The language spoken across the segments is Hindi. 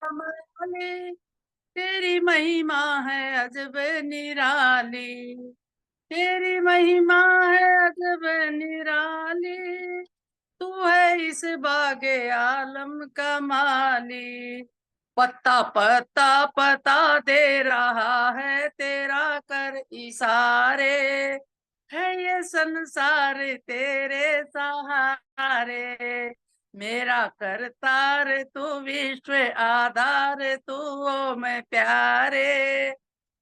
कमाली, तेरी महिमा है अजब निराली, तेरी महिमा है अजब निराली, तू है इस बागे आलम का माली। पत्ता पत्ता पता दे रहा है तेरा कर इशारे, है ये संसार तेरे सहारे। मेरा करतार तू विश्व आधार तू ओ मैं प्यारे,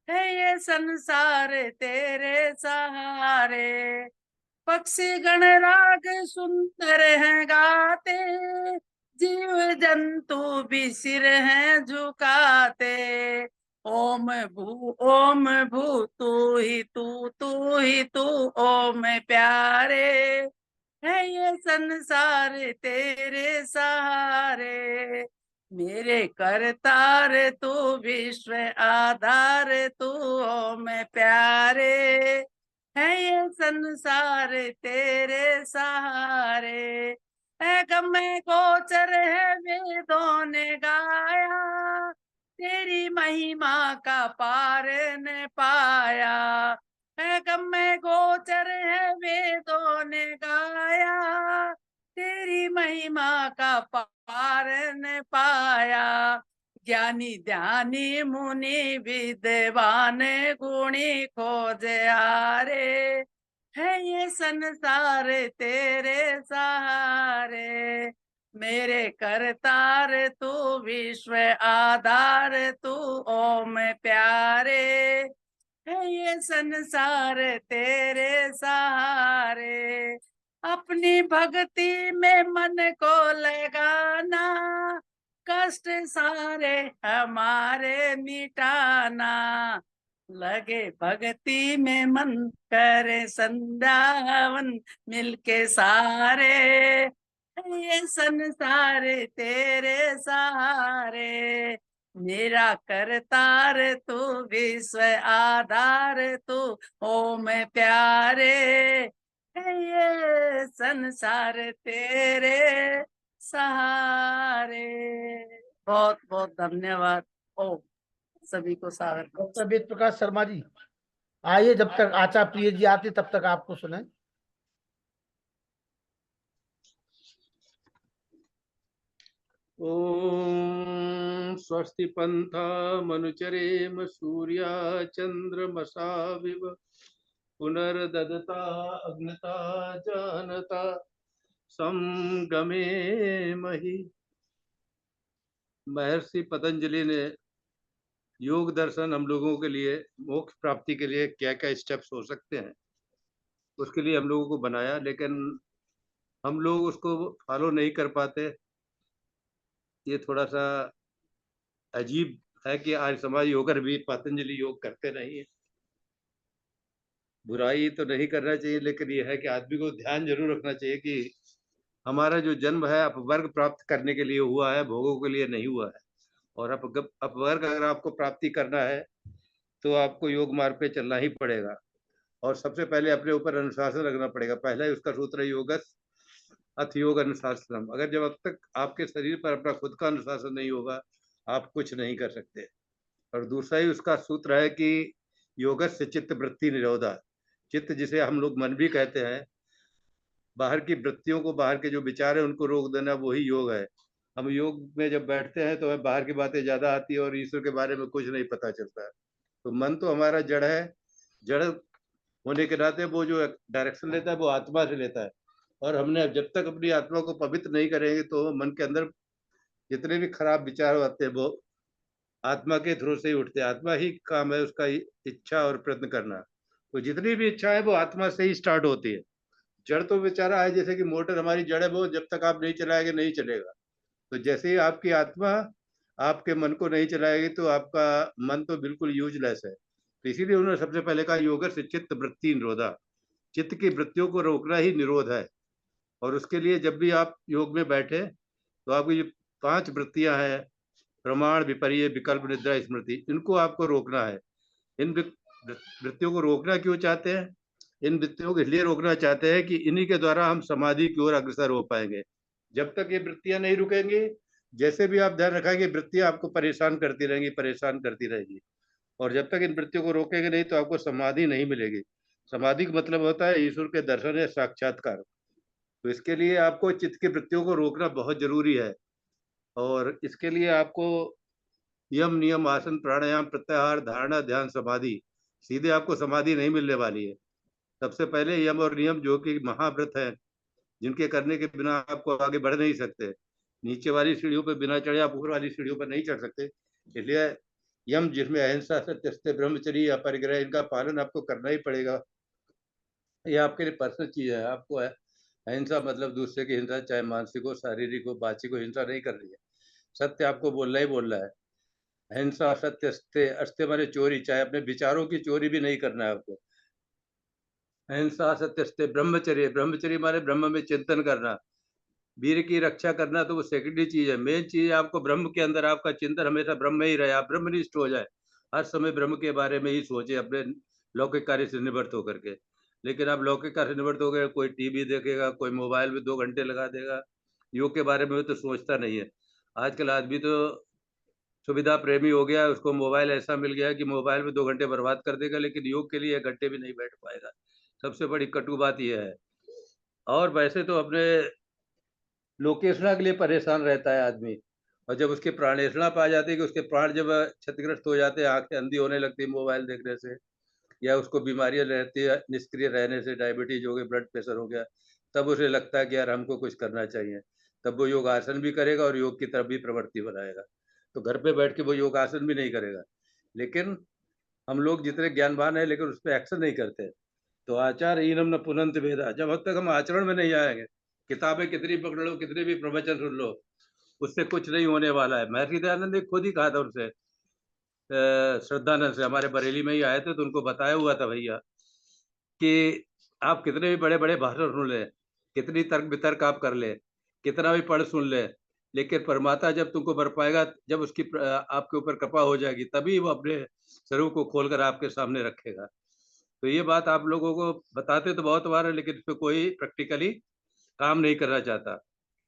है ये संसार तेरे सहारे। पक्षी गणराग सुंदर हैं गाते, जीव जंतु भी सिर हैं झुकाते। ओम भू तू ही तू ओम प्यारे, है ये संसार तेरे सहारे। मेरे करतार तू विश्व आधार तू ओम प्यारे, है ये संसार तेरे सहारे। है गमे गोचर है वेदों ने गाया, तेरी महिमा का पार न पाया। है गमे गोचर है वेदों ने गाया, तेरी महिमा का पार न पाया। ज्ञानी ध्यानी मुनि विद्वान गुणी खोज आरे, है ये संसार तेरे सहारे। मेरे करतार तू विश्व आधार तू ओम प्यारे, है ये संसार तेरे सहारे। अपनी भक्ति में मन को लगाना, कष्ट सारे हमारे मिटाना। लगे भक्ति में मन करे संध्यावन मिलके सारे, ये संसार तेरे सहारे। मेरा करतार तू विश्व आधार तू ओम प्यारे, ये संसार तेरे सहारे। बहुत बहुत धन्यवाद। ओम सभी को सागर। डॉक्टर वेद प्रकाश शर्मा जी आइए, जब तक आचा प्रिय जी आते तब तक आपको सुने। ओम स्वस्ति पंथा मनुचरेम सूर्या चंद्रमसा विव पुनर्ददता अग्नता जानता संगमे मही। महर्षि पतंजलि ने योग दर्शन हम लोगों के लिए मोक्ष प्राप्ति के लिए क्या क्या स्टेप्स हो सकते हैं उसके लिए हम लोगों को बनाया, लेकिन हम लोग उसको फॉलो नहीं कर पाते। ये थोड़ा सा अजीब है कि आर्य समाज योगर भी पतंजलि योग करते नहीं है। बुराई तो नहीं करना चाहिए, लेकिन ये है कि आदमी को ध्यान जरूर रखना चाहिए कि हमारा जो जन्म है अपवर्ग प्राप्त करने के लिए हुआ है, भोगों के लिए नहीं हुआ है। और अपवर्ग अगर आपको प्राप्ति करना है तो आपको योग मार्ग पे चलना ही पड़ेगा, और सबसे पहले अपने ऊपर अनुशासन रखना पड़ेगा। पहला ही उसका सूत्र है योगस अथ योग अनुशासन। अगर जब अब तक आपके शरीर पर अपना खुद का अनुशासन नहीं होगा आप कुछ नहीं कर सकते। और दूसरा ही उसका सूत्र है कि योगस से चित्त वृत्ति निरोधा। चित्त जिसे हम लोग मन भी कहते हैं, बाहर की वृत्तियों को, बाहर के जो विचार है उनको रोक देना, वही योग है। हम योग में जब बैठते हैं तो हमें बाहर की बातें ज्यादा आती है और ईश्वर के बारे में कुछ नहीं पता चलता है। तो मन तो हमारा जड़ है, जड़ होने के नाते वो जो डायरेक्शन लेता है वो आत्मा से लेता है। और हमने जब तक अपनी आत्मा को पवित्र नहीं करेंगे तो मन के अंदर जितने भी खराब विचार आते हैं वो आत्मा के थ्रू से ही उठते हैं। आत्मा ही काम है उसका इच्छा और प्रयत्न करना। तो जितनी भी इच्छा है वो आत्मा से ही स्टार्ट होती है। जड़ तो बेचारा है, जैसे कि मोटर हमारी जड़ है, वो जब तक आप नहीं चलाएंगे नहीं चलेगा। तो जैसे ही आपकी आत्मा आपके मन को नहीं चलाएगी तो आपका मन तो बिल्कुल यूजलेस है। तो इसीलिए उन्होंने सबसे पहले कहा योगर से चित्त वृत्ति निरोधा। चित्त की वृत्तियों को रोकना ही निरोध है। और उसके लिए जब भी आप योग में बैठे तो आपकी जो 5 वृत्तियां हैं, प्रमाण विपर्य विकल्प निद्रा स्मृति, इनको आपको रोकना है। इन वृत्तियों को रोकना क्यों चाहते हैं? इन वृत्तियों को इसलिए रोकना चाहते हैं कि इन्हीं के द्वारा हम समाधि की ओर अग्रसर हो पाएंगे। जब तक ये वृत्तियां नहीं रुकेंगी जैसे भी आप ध्यान रखेंगे वृत्तियां आपको परेशान करती रहेगी। और जब तक इन वृत्तियों को रोकेंगे नहीं तो आपको समाधि नहीं मिलेगी। समाधि का मतलब होता है ईश्वर के दर्शन या साक्षात्कार। तो इसके लिए आपको चित्त की वृत्तियों को रोकना बहुत जरूरी है। और इसके लिए आपको यम नियम आसन प्राणायाम प्रत्याहार धारणा ध्यान समाधि, सीधे आपको समाधि नहीं मिलने वाली है। सबसे पहले यम और नियम जो कि महाव्रत है, जिनके करने के बिना आपको आगे बढ़ नहीं सकते। नीचे वाली सीढ़ियों पर बिना चढ़े आप ऊपर वाली सीढ़ियों पर नहीं चढ़ सकते। इसलिए यम, जिसमें अहिंसा सत्य सत्य ब्रह्मचर्य या परिग्रह, इनका पालन आपको करना ही पड़ेगा। ये आपके लिए पर्सनल चीज है। आपको अहिंसा मतलब दूसरे की हिंसा, चाहे मानसिक हो शारीरिक हो वाचिक हो, हिंसा नहीं कर रही है। सत्य आपको बोलना ही बोलना है। अहिंसा सत्य अस्त्य, अस्त्य माने चोरी, चाहे अपने विचारों की चोरी भी नहीं करना है आपको। अहिंसा सत्य अस्त्य ब्रह्मचर्य, ब्रह्मचर्य माने ब्रह्म में चिंतन करना। वीर की रक्षा करना तो वो सेकेंडरी चीज है। मेन चीज है आपको ब्रह्म के अंदर आपका चिंतन हमेशा ब्रह्म में ही रहे, आप ब्रह्मनिष्ठ हो जाए। हर समय ब्रह्म के बारे में ही सोचे, अपने लौकिक कार्य से निवृत्त होकर के। लेकिन आप लौकिक कार्य से निवृत्त हो गए, कोई टीवी देखेगा, कोई मोबाइल में 2 घंटे लगा देगा, योग के बारे में तो सोचता नहीं है। आजकल आदमी तो सुविधा प्रेमी हो गया, उसको मोबाइल ऐसा मिल गया कि मोबाइल में 2 घंटे बर्बाद कर देगा, लेकिन योग के लिए 1 घंटे भी नहीं बैठ पाएगा। सबसे बड़ी कटु बात यह है। और वैसे तो अपने लोकेशना के लिए परेशान रहता है आदमी, और जब उसके प्राणेषणा पा जाती है कि उसके प्राण जब क्षतिग्रस्त हो जाते हैं, आंखें अंधी होने लगती है मोबाइल देखने से, या उसको बीमारियां रहती है निष्क्रिय रहने से, डायबिटीज हो गया, ब्लड प्रेशर हो गया, तब उसे लगता है कि यार हमको कुछ करना चाहिए। तब वो योगासन भी करेगा और योग की तरफ भी प्रवृत्ति बनाएगा। तो घर पे बैठ के वो योगासन भी नहीं करेगा। लेकिन हम लोग जितने ज्ञानवान है लेकिन उस पर एक्शन नहीं करते। तो आचार हीनम न पुनंत वेदा, जब तक हम आचरण में नहीं आएंगे, किताबें कितनी पकड़ लो, कितने भी प्रवचन सुन लो, उससे कुछ नहीं होने वाला है। महर्षि दयानंद ने खुद ही कहा था उनसे, श्रद्धानंद से, हमारे बरेली में ही आए थे तो उनको बताया हुआ था भैया कि आप कितने भी बड़े बड़े भाषण सुन ले, कितनी तर्क वितर्क आप कर ले, कितना भी पढ़ सुन ले, लेकिन परमात्मा जब तुमको बर पाएगा, जब उसकी आपके ऊपर कृपा हो जाएगी, तभी वो अपने स्वरूप को खोलकर आपके सामने रखेगा। तो ये बात आप लोगों को बताते तो बहुत बार है, लेकिन इस पर कोई प्रैक्टिकली काम नहीं करना चाहता।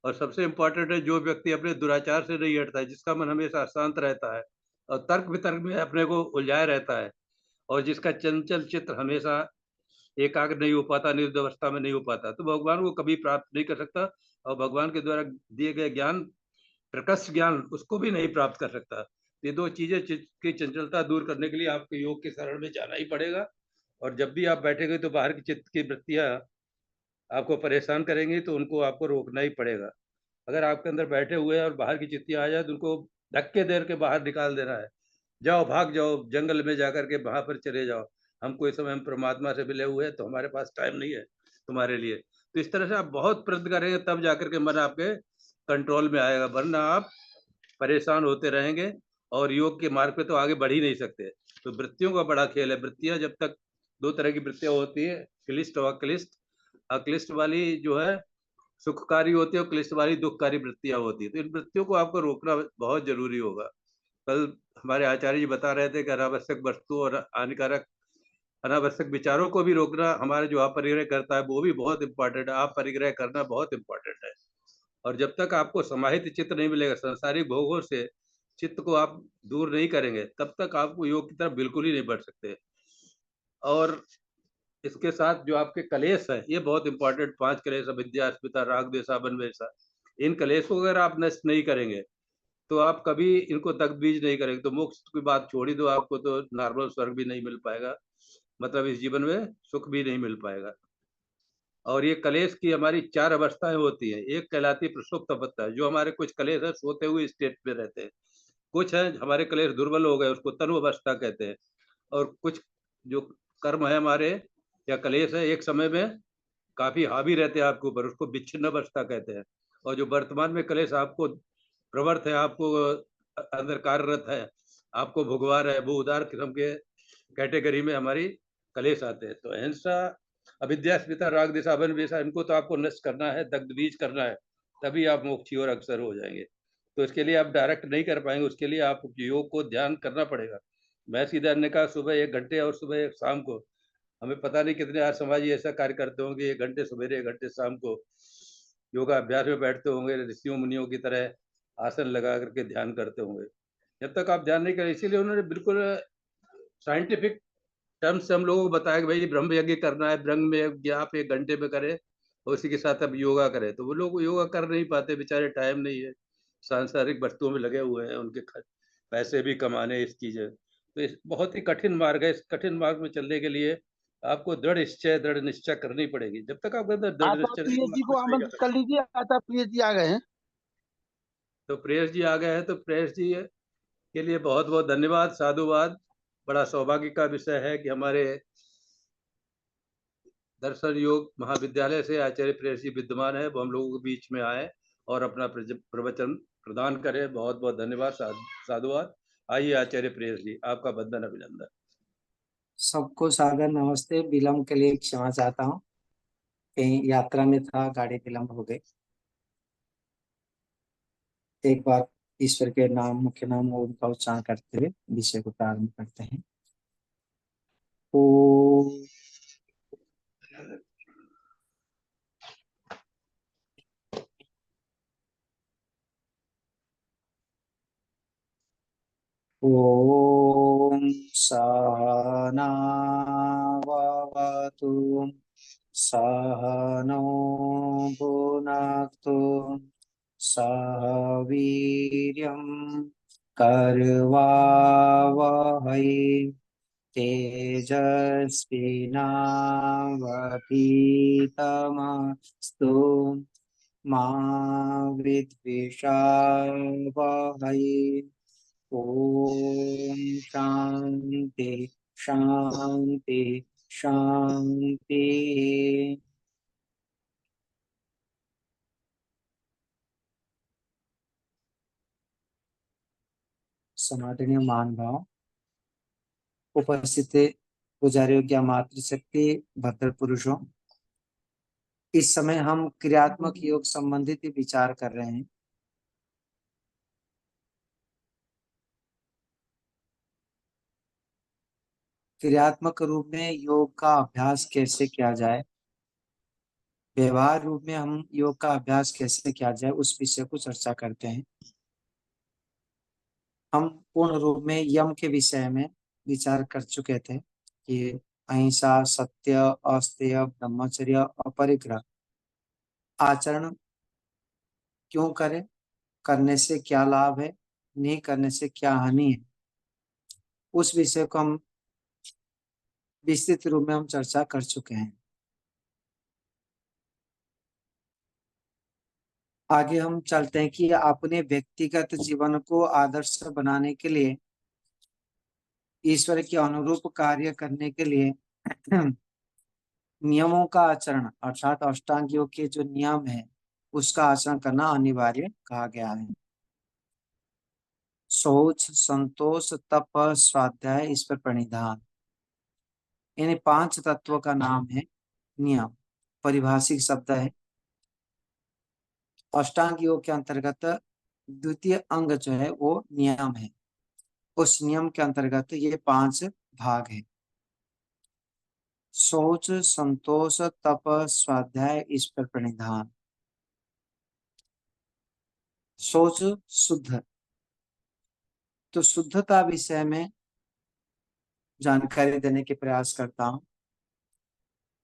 और सबसे इम्पोर्टेंट है, जो व्यक्ति अपने दुराचार से नहीं हटता है, जिसका मन हमेशा शांत रहता है और तर्क वितर्क में अपने को उलझाए रहता है, और जिसका चंचल चित्र हमेशा एकाग्र नहीं हो पाता, निरुद्ध अवस्था में नहीं हो पाता, तो भगवान को कभी प्राप्त नहीं कर सकता। और भगवान के द्वारा दिए गए ज्ञान, प्रकर्ष ज्ञान, उसको भी नहीं प्राप्त कर सकता। ये दो चीजें, चित्त की चंचलता दूर करने के लिए आपको योग के शरण में जाना ही पड़ेगा। और जब भी आप बैठेंगे तो बाहर की चित्त की वृत्तियां आपको परेशान करेंगी, तो उनको आपको रोकना ही पड़ेगा। अगर आपके अंदर बैठे हुए हैं और बाहर की चित्तियां आ जाए तो उनको धक्के देर के बाहर निकाल देना है। जाओ, भाग जाओ, जंगल में जाकर के वहां पर चले जाओ। हम कोई समय हम परमात्मा से मिले हुए हैं, तो हमारे पास टाइम नहीं है तुम्हारे लिए। तो इस तरह से आप बहुत प्रयत्न करेंगे तब जाकर के मन आपके कंट्रोल में आएगा, वरना आप परेशान होते रहेंगे और योग के मार्ग पे तो आगे बढ़ ही नहीं सकते। तो वृत्तियों का बड़ा खेल है। वृत्तियां जब तक, 2 तरह की वृत्तियां होती है, क्लिष्ट और अक्लिष्ट। अक्लिष्ट वाली जो है सुखकारी होती है और क्लिष्ट वाली दुखकारी वृत्तियां होती है। तो इन वृत्तियों को आपको रोकना बहुत जरूरी होगा। कल हमारे आचार्य जी बता रहे थे कि अनावश्यक वस्तु और हानिकारक अनावश्यक विचारों को भी रोकना, हमारे जो आप परिग्रह करता है वो भी बहुत इंपॉर्टेंट है। आप परिग्रह करना बहुत इंपॉर्टेंट है। और जब तक आपको समाहित चित्त नहीं मिलेगा, सांसारिक भोगों से चित्त को आप दूर नहीं करेंगे, तब तक आपको योग की तरफ बिल्कुल ही नहीं बढ़ सकते। और इसके साथ जो आपके कलेश है, ये बहुत इंपॉर्टेंट, 5 कलेश, अविद्या अस्मिता राग द्वेषा बनवेषा, इन कलेशों को अगर आप नष्ट नहीं करेंगे तो आप कभी इनको तक बीज नहीं करेंगे। तो मोक्ष की बात छोड़ ही दो, आपको तो नॉर्मल स्वर्ग भी नहीं मिल पाएगा, मतलब इस जीवन में सुख भी नहीं मिल पाएगा। और ये कलेश की हमारी 4 अवस्थाएं होती हैं। एक कहलाती है प्रसुप्त अवस्था, जो हमारे कुछ कलेश है सोते हुए स्टेट में रहते हैं। कुछ है हमारे कलेश दुर्बल हो गए, उसको तनु अवस्था कहते हैं। और कुछ जो कर्म है हमारे या कलेश है, एक समय में काफी हावी रहते हैं आपके ऊपर, उसको विच्छिन्न अवस्था कहते हैं। और जो वर्तमान में कलेश आपको प्रवर्त है, आपको अंदर कार्यरत है, आपको भुगवा रहा है, वो उदार किस्म के कैटेगरी में हमारी कलेश आते हैं। तो अहिंसा अविद्या अस्मिता राग द्वेषा अभिनिवेश, इनको तो आपको नष्ट करना है, दग्ध बीज करना है, तभी आप मोक्ष की ओर अग्रसर हो जाएंगे। तो इसके लिए आप डायरेक्ट नहीं कर पाएंगे, उसके लिए आप योग को ध्यान करना पड़ेगा। मैं सीधा ने कहा सुबह 1 घंटे और सुबह शाम को, हमें पता नहीं कितने आज समाज ऐसा कार्य करते होंगे, 1 घंटे सवेरे 1 घंटे शाम को योगा अभ्यास में बैठते होंगे ऋषियों मुनियों की तरह। आसन लगा करके ध्यान करते होंगे। जब तक आप ध्यान नहीं करें, इसीलिए उन्होंने बिल्कुल साइंटिफिक टर्म्स से हम लोगों को बताया कि भाई ब्रह्म यज्ञ करना है, ब्रह्म यज्ञ आप 1 घंटे में करें और उसी के साथ अब योगा करें। तो वो लोग योगा कर नहीं पाते, बेचारे टाइम नहीं है, सांसारिक वस्तुओं में लगे हुए हैं, उनके पैसे भी कमाने इस चीज़ है। तो इस बहुत ही कठिन मार्ग है। इस कठिन मार्ग में चलने के लिए आपको दृढ़ निश्चय करनी पड़ेगी। जब तक आपके अंदर दृढ़ आचार्य निश्चय प्रिय नहीं, जी आप को कुछ नहीं कर आमंत्रित कर सकते। लीजिए, आचार्य प्रिय जी आ गए हैं। तो प्रेयस जी आ गए हैं, तो प्रेयस जी के लिए बहुत बहुत धन्यवाद, साधुवाद। बड़ा सौभाग्य का विषय है कि हमारे दर्शन योग महाविद्यालय से आचार्य प्रेयस जी विद्यमान है, वो हम लोगों के बीच में आए और अपना प्रवचन प्रदान करें। बहुत बहुत धन्यवाद, साधुवाद। आइए आचार्य प्रेयस जी, आपका वंदन अभिनंदन। सबको सादर नमस्ते। विलम्ब के लिए क्षमा चाहता हूँ, कहीं यात्रा में था, गाड़ी विलम्ब हो गई। एक बार ईश्वर के नाम, मुख्य नाम ओम का उच्चारण करते हुए विषय को प्रारंभ करते हैं। ओम ओम सहना भवतु, सहनौ भुनक्तु, सह वीर्यं करवावहै, तेजस्विनावधीतमस्तु मा विद्विषावहै। ओम शांति शांति शांति। सनातनीय महानुभाव, उपस्थित पुजारियों की मातृशक्ति, भद्र पुरुषों, इस समय हम क्रियात्मक योग संबंधित विचार कर रहे हैं। क्रियात्मक रूप में योग का अभ्यास कैसे किया जाए, व्यवहार रूप में हम योग का अभ्यास कैसे किया जाए, उस विषय को चर्चा करते हैं। हम पूर्ण रूप में यम के विषय में विचार कर चुके थे कि अहिंसा, सत्य, अस्तेय, ब्रह्मचर्य, अपरिग्रह आचरण क्यों करें, करने से क्या लाभ है, नहीं करने से क्या हानि है, उस विषय को हम विस्तृत रूप में हम चर्चा कर चुके हैं। आगे हम चलते हैं कि अपने व्यक्तिगत जीवन को आदर्श बनाने के लिए, ईश्वर के अनुरूप कार्य करने के लिए नियमों का आचरण अर्थात अष्टांग योग के जो नियम है उसका आचरण करना अनिवार्य कहा गया है। शौच, संतोष, तप, स्वाध्याय, ईश्वर प्रणिधान, इन 5 तत्वों का नाम है नियम। परिभाषिक शब्द है। अष्टांग योग के अंतर्गत द्वितीय अंग जो है वो नियम है। उस नियम के अंतर्गत ये 5 भाग है। शौच, संतोष, तप, स्वाध्याय, ईश्वर प्रणिधान। शौच शुद्ध, तो शुद्धता विषय में जानकारी देने के प्रयास करता हूं।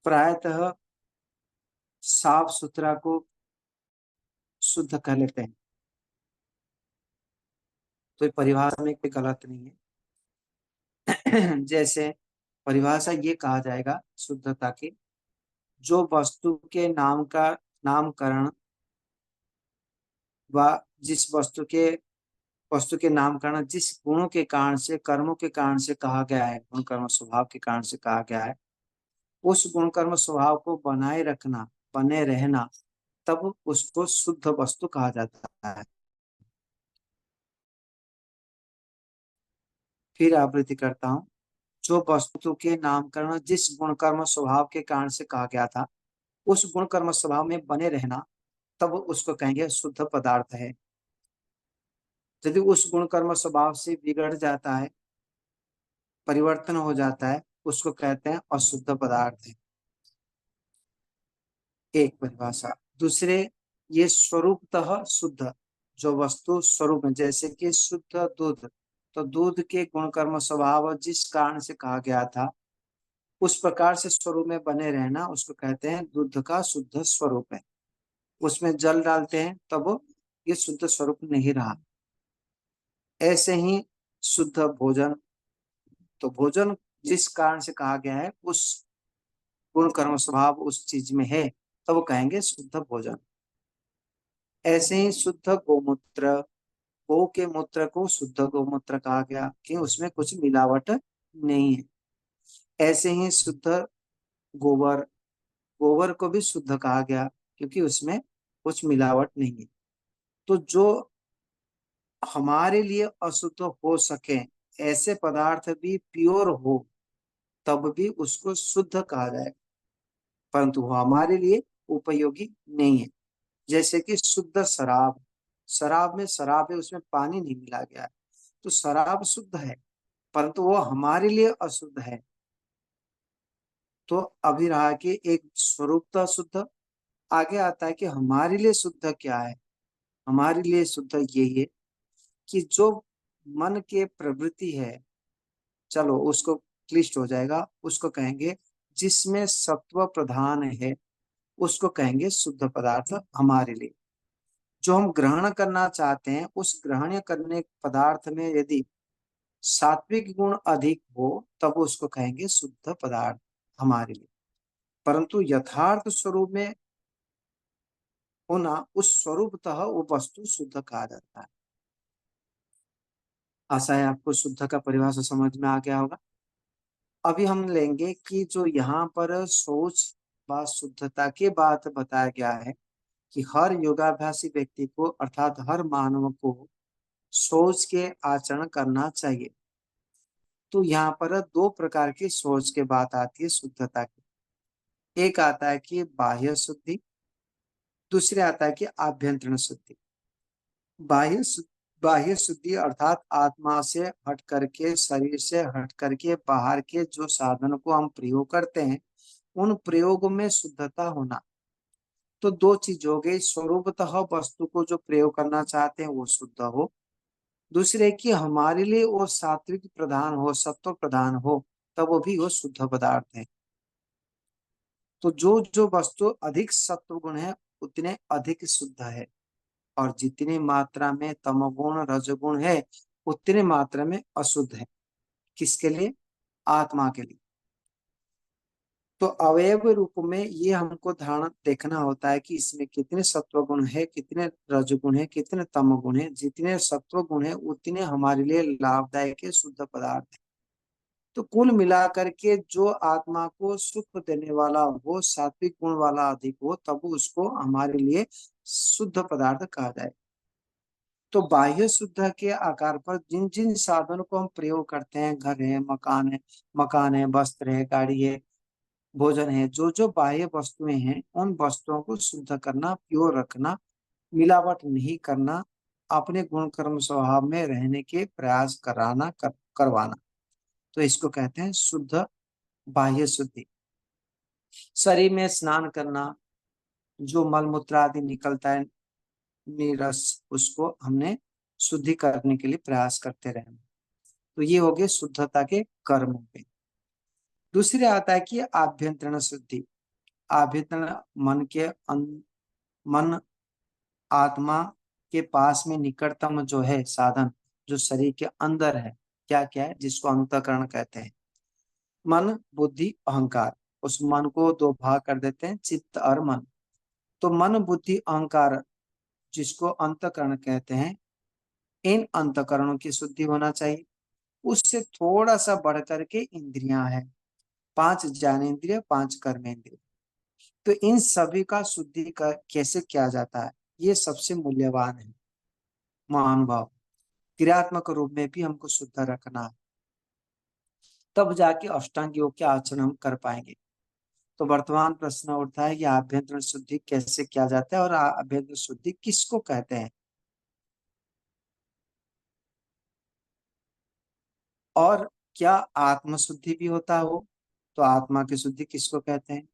प्रायतः साफ सुथरा को शुद्ध कह लेते हैं, तो ये परिभाषा में कोई गलत नहीं है। जैसे परिभाषा ये कहा जाएगा शुद्धता की, जो वस्तु के नाम का नामकरण व जिस वस्तु के नामकरण जिस गुणों के कारण से, कर्मों के कारण से कहा गया है, गुण कर्म स्वभाव के कारण से कहा गया है, उस गुण कर्म स्वभाव को बनाए रखना, बने रहना, तब उसको शुद्ध वस्तु कहा जाता है। फिर आवृत्ति करता हूं, जो वस्तु के नामकरण जिस गुण कर्म स्वभाव के कारण से कहा गया था, उस गुण कर्म स्वभाव में बने रहना, तब उसको कहेंगे शुद्ध पदार्थ है। यदि उस गुण कर्म स्वभाव से बिगड़ जाता है, परिवर्तन हो जाता है, उसको कहते हैं अशुद्ध पदार्थ है। एक परिभाषा। दूसरे, ये स्वरूपतः शुद्ध, जो वस्तु स्वरूप में, जैसे कि शुद्ध दूध, तो दूध के गुण कर्म स्वभाव जिस कारण से कहा गया था उस प्रकार से स्वरूप में बने रहना, उसको कहते हैं दूध का शुद्ध स्वरूप है। उसमें जल डालते हैं तब ये शुद्ध स्वरूप नहीं रहा। ऐसे ही शुद्ध भोजन, तो भोजन जिस कारण से कहा गया है उस गुण कर्म स्वभाव उस चीज में है, तो वो कहेंगे शुद्ध भोजन। ऐसे ही शुद्ध गोमूत्र, गौ के मूत्र को शुद्ध गोमूत्र कहा गया कि उसमें कुछ मिलावट नहीं है। ऐसे ही शुद्ध गोबर, गोबर को भी शुद्ध कहा गया क्योंकि उसमें कुछ मिलावट नहीं है। तो जो हमारे लिए अशुद्ध हो सके ऐसे पदार्थ भी प्योर हो तब भी उसको शुद्ध कहा जाए, परंतु वो हमारे लिए उपयोगी नहीं है। जैसे कि शुद्ध शराब, शराब में शराब है, उसमें पानी नहीं मिला गया है, तो शराब शुद्ध है परंतु वो हमारे लिए अशुद्ध है। तो अभी रहा कि एक स्वरूपतः शुद्ध, आगे आता है कि हमारे लिए शुद्ध क्या है। हमारे लिए शुद्ध यही है कि जो मन के प्रवृत्ति है, चलो उसको क्लिष्ट हो जाएगा, उसको कहेंगे जिसमें सत्व प्रधान है उसको कहेंगे शुद्ध पदार्थ हमारे लिए। जो हम ग्रहण करना चाहते हैं उस ग्रहण करने पदार्थ में यदि सात्विक गुण अधिक हो तब उसको कहेंगे शुद्ध पदार्थ हमारे लिए। परंतु यथार्थ स्वरूप में होना उस स्वरूपतः वो वस्तु शुद्ध कहा जाता है। आशा है आपको शुद्ध का परिभाषा समझ में आ गया होगा। अभी हम लेंगे कि जो यहाँ पर शौच व शुद्धता की बात बताया गया है कि हर योगाभ्यासी व्यक्ति को अर्थात हर मानव को शौच के आचरण करना चाहिए। तो यहाँ पर दो प्रकार की शौच की बात आती है शुद्धता की। एक आता है कि बाह्य शुद्धि, दूसरे आता है कि आभ्यंतरण शुद्धि। बाह्य शुद्धि अर्थात आत्मा से हट करके, शरीर से हट करके बाहर के जो साधन को हम प्रयोग करते हैं उन प्रयोग में शुद्धता होना। तो दो चीज हो गई, स्वरूपतः वस्तु को जो प्रयोग करना चाहते हैं वो शुद्ध हो, दूसरे कि हमारे लिए वो सात्विक प्रधान हो, सत्व प्रधान हो, तब वो भी वो शुद्ध पदार्थ है। तो जो जो वस्तु अधिक सत्व गुण है उतने अधिक शुद्ध है, और जितनी मात्रा में तमोगुण रजोगुण है उतनी मात्रा में अशुद्ध है। किसके लिए? आत्मा के लिए। तो अवयव रूप में ये हमको धारणा देखना होता है कि इसमें कितने सत्व गुण है, कितने रजोगुण है, कितने तमोगुण है। जितने सत्व गुण है उतने हमारे लिए लाभदायक है, शुद्ध पदार्थ है। तो कुल मिलाकर के जो आत्मा को सुख देने वाला हो, सात्विक गुण वाला अधिक हो, तब उसको हमारे लिए शुद्ध पदार्थ कहा जाए। तो बाह्य शुद्ध के आकार पर जिन जिन साधनों को हम प्रयोग करते हैं, घर है, मकान है, वस्त्र है, गाड़ी है, भोजन है, जो जो बाह्य वस्तुएं हैं उन वस्तुओं को शुद्ध करना, प्योर रखना, मिलावट नहीं करना, अपने गुण कर्म स्वभाव में रहने के प्रयास करवाना, तो इसको कहते हैं शुद्ध बाह्य शुद्धि। शरीर में स्नान करना, जो मल मूत्र आदि निकलता है नीरस, उसको हमने शुद्धि करने के लिए प्रयास करते रहना। तो ये हो गए शुद्धता के कर्मों पे। दूसरे आता है कि आभ्यंतरण शुद्धि। आभ्यंतरण मन आत्मा के पास में निकटतम जो है साधन, जो शरीर के अंदर है, क्या क्या है, जिसको अंतःकरण कहते हैं। मन, बुद्धि, अहंकार। उस मन को दो भाग कर देते हैं, चित्त और मन। तो मन, बुद्धि, अहंकार जिसको अंतःकरण कहते हैं, इन अंतःकरणों की शुद्धि होना चाहिए। उससे थोड़ा सा बढ़ करके इंद्रियां हैं, 5 ज्ञानेंद्रिय, 5 कर्मेंद्रिय। तो इन सभी का शुद्धि कैसे किया जाता है, ये सबसे मूल्यवान है। महानुभाव, क्रियात्मक रूप में भी हमको शुद्ध रखना है, तब जाके अष्टांग योग के आचरण हम कर पाएंगे। तो वर्तमान प्रश्न उठता है कि आभ्यंतरण शुद्धि कैसे किया जाता है और आभ्यंतरण शुद्धि किसको कहते हैं, और क्या आत्म शुद्धि भी होता हो, तो आत्मा की शुद्धि किसको कहते हैं,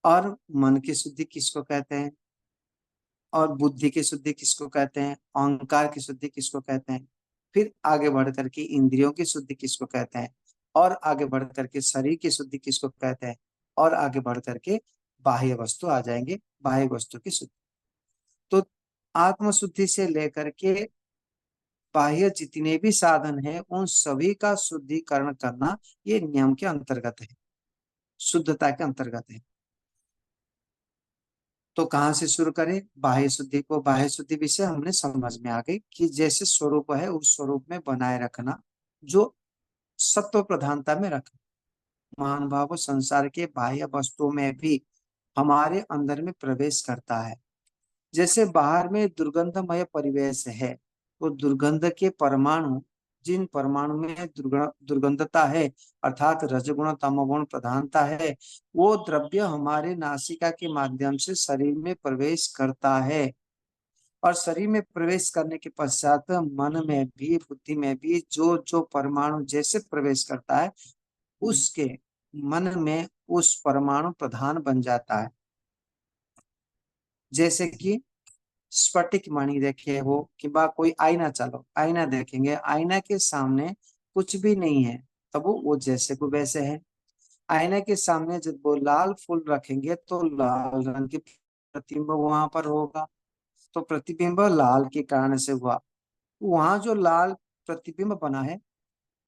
और मन की शुद्धि किसको कहते हैं। और बुद्धि की शुद्धि किसको कहते हैं, अहंकार की शुद्धि किसको कहते हैं, फिर आगे बढ़ करके इंद्रियों की शुद्धि किसको कहते हैं, और आगे बढ़ करके शरीर की शुद्धि किसको कहते हैं, और आगे बढ़ करके बाह्य वस्तु आ जाएंगे, बाह्य वस्तु की शुद्धि। तो आत्म शुद्धि से लेकर के बाह्य जितने भी साधन है उन सभी का शुद्धिकरण करना ये नियम के अंतर्गत है, शुद्धता के अंतर्गत है। तो कहाँ से शुरू करें बाह्य शुद्धि को। बाह्य शुद्धि विषय हमने समझ में आ गई कि जैसे स्वरूप है उस स्वरूप में बनाए रखना, जो सत्व प्रधानता में रखना। महानुभाव संसार के बाह्य वस्तुओं में भी हमारे अंदर में प्रवेश करता है। जैसे बाहर में दुर्गंधमय परिवेश है, तो दुर्गंध के परमाणु, जिन परमाणु में दुर्गंधता है अर्थात रजगुण तमोगुण प्रधानता है, वो द्रव्य हमारे नासिका के माध्यम से शरीर में प्रवेश करता है। और शरीर में प्रवेश करने के पश्चात मन में भी बुद्धि में भी जो जो परमाणु जैसे प्रवेश करता है, उसके मन में उस परमाणु प्रधान बन जाता है। जैसे कि स्फटिक मणि देखे हो कि बा कोई आईना, चलो आईना देखेंगे, आईना के सामने कुछ भी नहीं है, तब वो जैसे को वैसे है। आईना के सामने जब वो लाल फूल रखेंगे तो लाल रंग की प्रतिबिंब वहां पर होगा, तो प्रतिबिंब लाल के कारण से हुआ। वहां जो लाल प्रतिबिंब बना है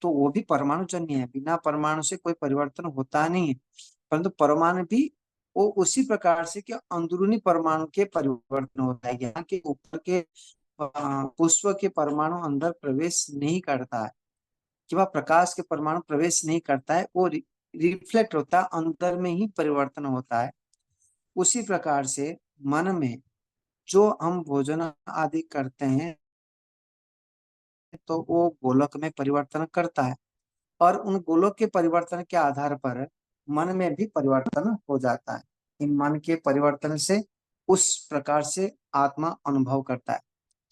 तो वो भी परमाणु जन्य है, बिना परमाणु से कोई परिवर्तन होता नहीं है। परंतु परमाणु भी वो उसी प्रकार से कि अंदरूनी परमाणु के परिवर्तन होता है। यहाँ के ऊपर के पुष्प के परमाणु अंदर प्रवेश नहीं करता है, कि वह प्रकाश के परमाणु प्रवेश नहीं करता है, वो रिफ्लेक्ट होता है, अंदर में ही परिवर्तन होता है। उसी प्रकार से मन में जो हम भोजन आदि करते हैं तो वो गोलक में परिवर्तन करता है, और उन गोलक के परिवर्तन के आधार पर मन में भी परिवर्तन हो जाता है। इन मन के परिवर्तन से उस प्रकार से आत्मा अनुभव करता है।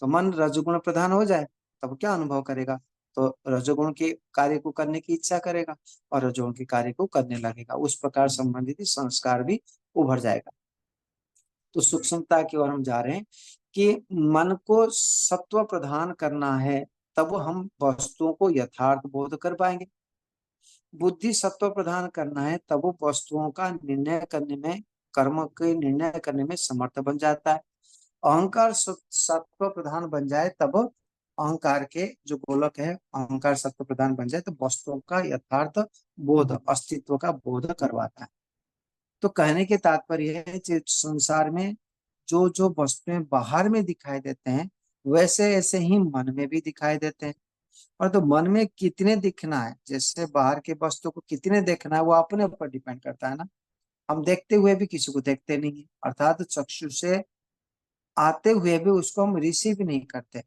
तो मन रजोगुण प्रधान हो जाए तब क्या अनुभव करेगा, तो रजोगुण के कार्य को करने की इच्छा करेगा और रजोगुण के कार्य को करने लगेगा। उस प्रकार संबंधित संस्कार भी उभर जाएगा। तो सूक्ष्मता की ओर हम जा रहे हैं कि मन को सत्व प्रधान करना है, तब हम वस्तुओं को यथार्थ बोध कर पाएंगे। बुद्धि सत्व प्रधान करना है, तब वो वस्तुओं का निर्णय करने में, कर्म के निर्णय करने में समर्थ बन जाता है। अहंकार सत्व प्रधान बन जाए तब अहंकार के जो गोलक है, अहंकार सत्व प्रधान बन जाए तो वस्तुओं का यथार्थ बोध, अस्तित्व का बोध करवाता है। तो कहने के तात्पर्य है कि संसार में जो जो वस्तुएं बाहर में दिखाई देते हैं वैसे ऐसे ही मन में भी दिखाई देते हैं। और तो मन में कितने दिखना है, जैसे बाहर के वस्तु को कितने देखना है वो अपने ऊपर डिपेंड करता है ना। हम देखते हुए भी किसी को देखते नहीं है, अर्थात चक्षु से आते हुए भी उसको हम रिसीव नहीं करते।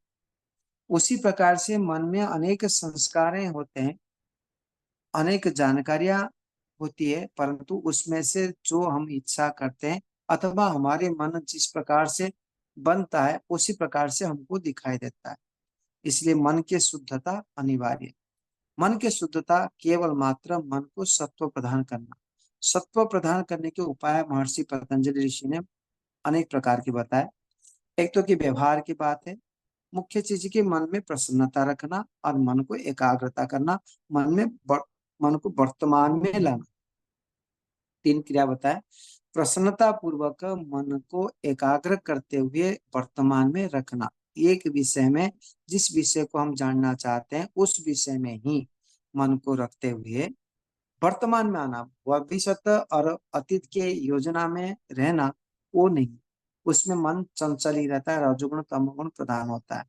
उसी प्रकार से मन में अनेक संस्कारें होते हैं, अनेक जानकारियां होती है, परंतु उसमें से जो हम इच्छा करते हैं अथवा हमारे मन जिस प्रकार से बनता है उसी प्रकार से हमको दिखाई देता है। इसलिए मन की शुद्धता अनिवार्य है। मन की शुद्धता केवल मात्र मन को सत्व प्रदान करना। सत्व प्रदान करने के उपाय महर्षि पतंजलि ऋषि ने अनेक प्रकार के बताए। एक तो कि व्यवहार की बात है, मुख्य चीज की मन में प्रसन्नता रखना और मन को एकाग्रता करना, मन को वर्तमान में लाना। 3 क्रिया बताए। प्रसन्नता पूर्वक मन को एकाग्र करते हुए वर्तमान में रखना, एक विषय में, जिस विषय को हम जानना चाहते हैं उस विषय में ही मन को रखते हुए वर्तमान में आना। भविष्य और अतीत के योजना में रहना वो नहीं, उसमें मन चंचल ही रहता है, रजोगुण तमोगुण प्रधान होता है।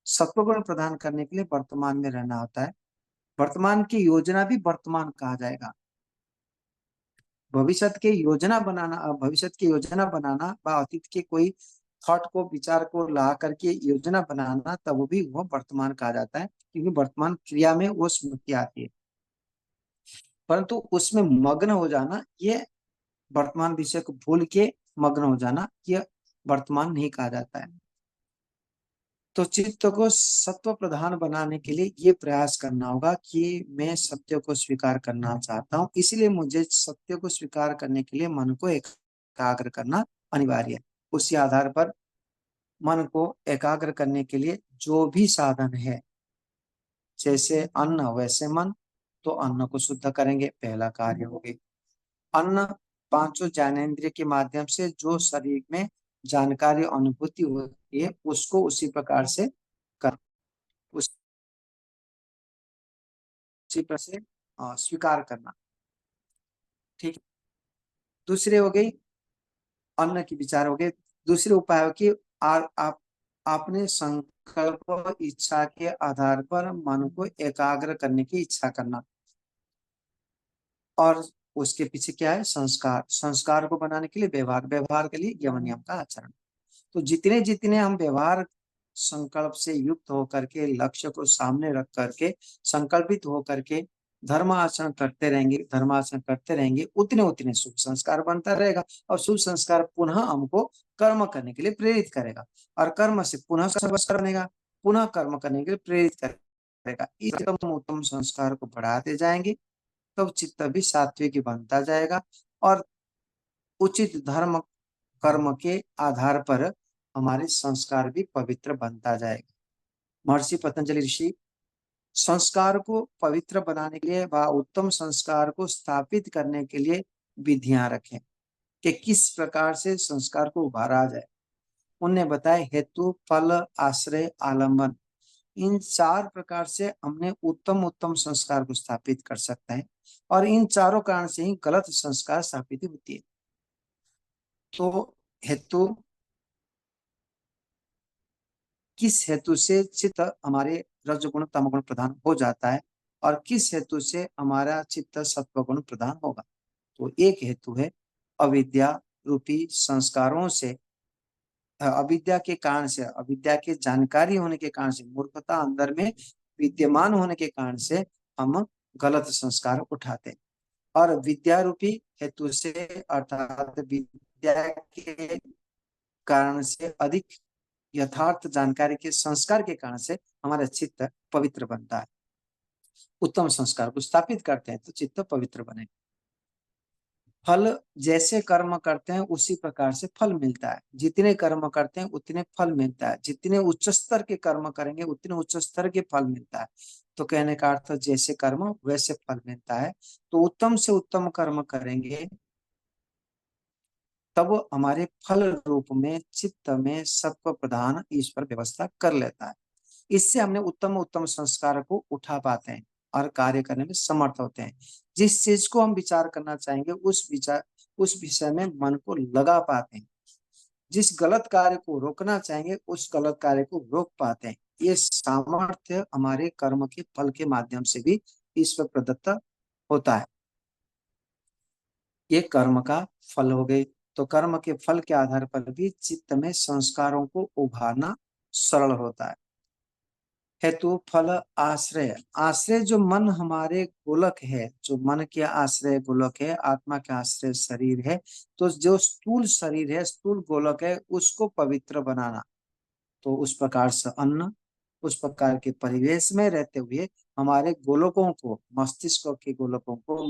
सत्वगुण प्रदान करने के लिए वर्तमान में रहना होता है। वर्तमान की योजना भी वर्तमान कहा जाएगा। भविष्य की योजना बनाना व अतीत के कोई थॉट को, विचार को ला करके योजना बनाना, तब भी वह वर्तमान कहा जाता है, क्योंकि वर्तमान क्रिया में वो स्मृति आती है। परंतु उसमें मग्न हो जाना, ये वर्तमान विषय को भूल के मग्न हो जाना, यह वर्तमान नहीं कहा जाता है। तो चित्त को सत्व प्रधान बनाने के लिए ये प्रयास करना होगा कि मैं सत्य को स्वीकार करना चाहता हूँ, इसलिए मुझे सत्य को स्वीकार करने के लिए मन को एकाग्र करना अनिवार्य है। उसी आधार पर मन को एकाग्र करने के लिए जो भी साधन है, जैसे अन्न वैसे मन, तो अन्न को शुद्ध करेंगे, पहला कार्य हो गया। अन्न पांचों ज्ञानेंद्रिय के माध्यम से जो शरीर में जानकारी अनुभूति होती है उसको उसी प्रकार से कर, उसी प्रकार से स्वीकार करना। ठीक है। दूसरे हो गई, अन्न की विचार हो गए। दूसरे उपाय हो कि आप अपने संकल्प इच्छा के आधार पर मन को एकाग्र करने की इच्छा करना। और उसके पीछे क्या है? संस्कार। संस्कार को बनाने के लिए व्यवहार, व्यवहार के लिए यम नियम का आचरण। तो जितने जितने हम व्यवहार संकल्प से युक्त होकर के, लक्ष्य को सामने रख करके, संकल्पित होकर के धर्माचरण करते रहेंगे, धर्माचरण करते रहेंगे, उतने उतने शुभ संस्कार बनता रहेगा। और शुभ संस्कार पुनः हमको कर्म करने के लिए प्रेरित करेगा, और कर्म से पुनः संस्कार बनेगा, पुनः कर्म करने के लिए प्रेरित करेगा। इस उत्तम संस्कार को बढ़ाते जाएंगे, तब चित्त भी सात्विक बनता जाएगा, और उचित धर्म कर्म के आधार पर हमारे संस्कार भी पवित्र बनता जाएगा। महर्षि पतंजलि ऋषि संस्कार को पवित्र बनाने के लिए व उत्तम संस्कार को स्थापित करने के लिए विधियां रखें कि किस प्रकार से संस्कार को उभारा जाए। उनने बताया हेतु, फल, आश्रय, आलंबन, इन चार प्रकार से हमने उत्तम उत्तम संस्कार को स्थापित कर सकते हैं, और इन चारों कारण से ही गलत संस्कार स्थापित होती है। तो हेतु, किस हेतु से चित्त हमारे रजगुण तमगुण प्रधान हो जाता है, और किस हेतु से हमारा चित्त सत्वगुण प्रधान होगा। तो एक हेतु है अविद्या रूपी संस्कारों से, अविद्या के कारण से, अविद्या के जानकारी होने के कारण से, मूर्खता अंदर में विद्यमान होने के कारण से हम गलत संस्कार उठाते हैं। और विद्या रूपी हेतु से, अर्थात विद्या के कारण से, अधिक यथार्थ जानकारी के संस्कार के कारण से हमारा चित्त पवित्र बनता है। उत्तम संस्कार को स्थापित करते हैं तो चित्त पवित्र बने। फल, जैसे कर्म करते हैं उसी प्रकार से फल मिलता है। जितने कर्म करते हैं उतने फल मिलता है। जितने उच्च स्तर के कर्म करेंगे उतने उच्च स्तर के फल मिलता है। तो कहने का अर्थ जैसे कर्म वैसे फल मिलता है। तो उत्तम से उत्तम कर्म करेंगे तब हमारे फल रूप में चित्त में सत्व प्रधान ईश्वर व्यवस्था कर लेता है। इससे हमने उत्तम उत्तम संस्कार को उठा पाते हैं और कार्य करने में समर्थ होते हैं। जिस चीज को हम विचार करना चाहेंगे उस विषय में मन को लगा पाते हैं। जिस गलत कार्य को रोकना चाहेंगे उस गलत कार्य को रोक पाते हैं। ये सामर्थ्य हमारे कर्म के फल के माध्यम से भी ईश्वर प्रदत्त होता है। ये कर्म का फल हो गए। तो कर्म के फल के आधार पर भी चित्त में संस्कारों को उभारना सरल होता है। हेतु, फल, आश्रय। आश्रय जो मन हमारे गोलक है, जो मन के आश्रय गोलक है, आत्मा के आश्रय शरीर है, तो जो स्थूल शरीर है, स्थूल गोलक है, उसको पवित्र बनाना। तो उस प्रकार से अन्न, उस प्रकार के परिवेश में रहते हुए हमारे गोलकों को, मस्तिष्क के गोलकों को,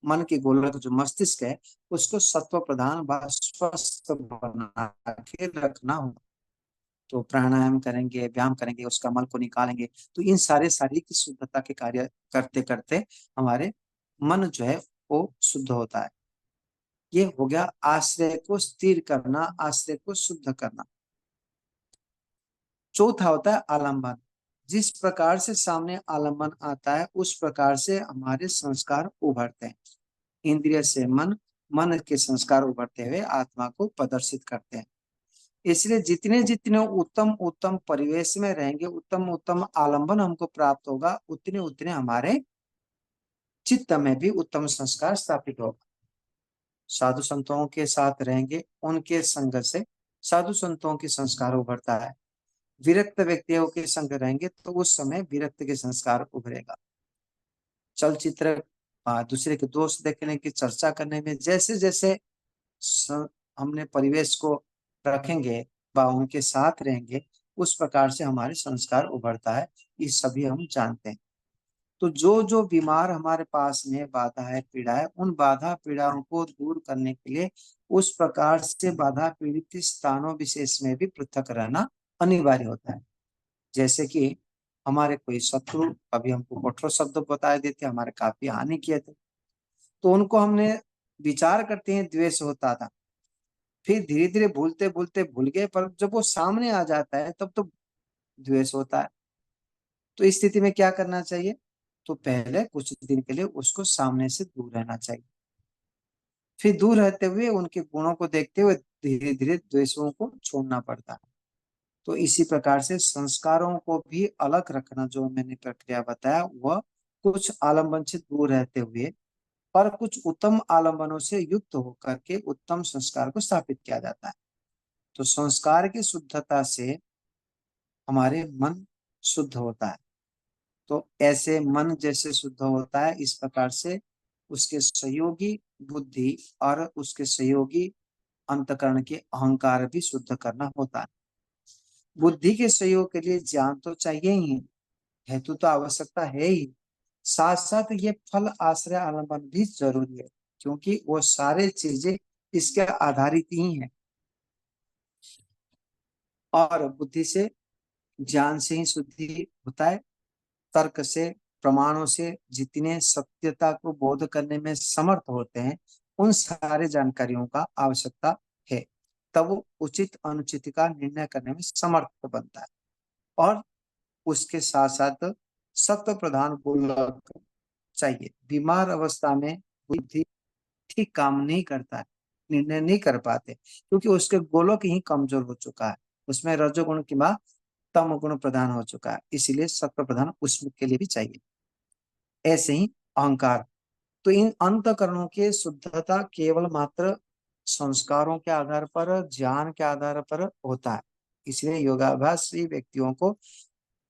मन के गोलक जो मस्तिष्क है उसको सत्व प्रधान व स्वस्थ बना के रखना होगा। तो प्राणायाम करेंगे, व्यायाम करेंगे, उसका मल को निकालेंगे। तो इन सारे शारीरिक शुद्धता के कार्य करते करते हमारे मन जो है वो शुद्ध होता है। ये हो गया आश्रय को स्थिर करना, आश्रय को शुद्ध करना। चौथा होता है आलंबन। जिस प्रकार से सामने आलंबन आता है उस प्रकार से हमारे संस्कार उभरते हैं। इंद्रिय से मन, मन के संस्कार उभरते हुए आत्मा को प्रदर्शित करते हैं। इसलिए जितने जितने उत्तम उत्तम परिवेश में रहेंगे, उत्तम उत्तम आलंबन हमको प्राप्त होगा, उतने उतने हमारे चित्त में भी उत्तम संस्कार स्थापित होगा। साधु संतों के साथ रहेंगे, उनके संग से साधु संतों के संस्कार उभरता है। विरक्त व्यक्तियों के संग रहेंगे तो उस समय विरक्त के संस्कार उभरेगा। चलचित्र, दूसरे के दोष देखने की चर्चा करने में जैसे जैसे हमने परिवेश को रखेंगे व उनके साथ रहेंगे उस प्रकार से हमारे संस्कार उभरता है। ये सभी हम जानते हैं। तो जो जो बीमार हमारे पास में बाधा है, पीड़ा है, उन बाधा पीड़ाओं को दूर करने के लिए उस प्रकार से बाधा पीड़ित स्थानों विशेष में भी पृथक रहना अनिवार्य होता है। जैसे कि हमारे कोई शत्रु कभी हमको कठोर शब्द बता देते, हमारे काफी हानि किए थे, तो उनको हमने विचार करते हैं द्वेष होता था, फिर धीरे धीरे भूलते भूलते भूल गए, पर जब वो सामने आ जाता है तब तो द्वेष होता है। तो इस स्थिति में क्या करना चाहिए? तो पहले कुछ दिन के लिए उसको सामने से दूर रहना चाहिए, फिर दूर रहते हुए उनके गुणों को देखते हुए धीरे धीरे द्वेषों को छोड़ना पड़ता है। तो इसी प्रकार से संस्कारों को भी अलग रखना, जो मैंने प्रक्रिया बताया, वह कुछ आलम्बन से दूर रहते हुए पर कुछ उत्तम आलम्बनों से युक्त होकर के उत्तम संस्कार को स्थापित किया जाता है। तो संस्कार की शुद्धता से हमारे मन शुद्ध होता है। तो ऐसे मन जैसे शुद्ध होता है, इस प्रकार से उसके सहयोगी बुद्धि और उसके सहयोगी अंतकरण के अहंकार भी शुद्ध करना होता है। बुद्धि के सहयोग के लिए ज्ञान तो चाहिए ही, हेतु तो आवश्यकता है ही, साथ साथ ये फल आश्रय आलम्बन भी जरूरी है, क्योंकि वो सारे चीजें इसके आधारित ही हैं। और बुद्धि से, ज्ञान से ही शुद्धि होता है। तर्क से, प्रमाणों से जितने सत्यता को बोध करने में समर्थ होते हैं, उन सारे जानकारियों का आवश्यकता है, तब वो उचित अनुचित का निर्णय करने में समर्थ बनता है। और उसके साथ साथ सत्व प्रधान गोलक चाहिए। बीमार अवस्था में बुद्धि ठीक काम नहीं करता है, निर्णय नहीं कर पाते, क्योंकि उसके गोलक ही कमजोर हो चुका है, उसमें रजोगुण की मां तम गुण प्रधान हो चुका है, इसीलिए सत्व प्रधान उसमें के लिए भी चाहिए। ऐसे ही अहंकार, तो इन अंतकरणों की शुद्धता केवल मात्र संस्कारों के आधार पर, ज्ञान के आधार पर होता है। इसलिए योगाभ्यासी व्यक्तियों को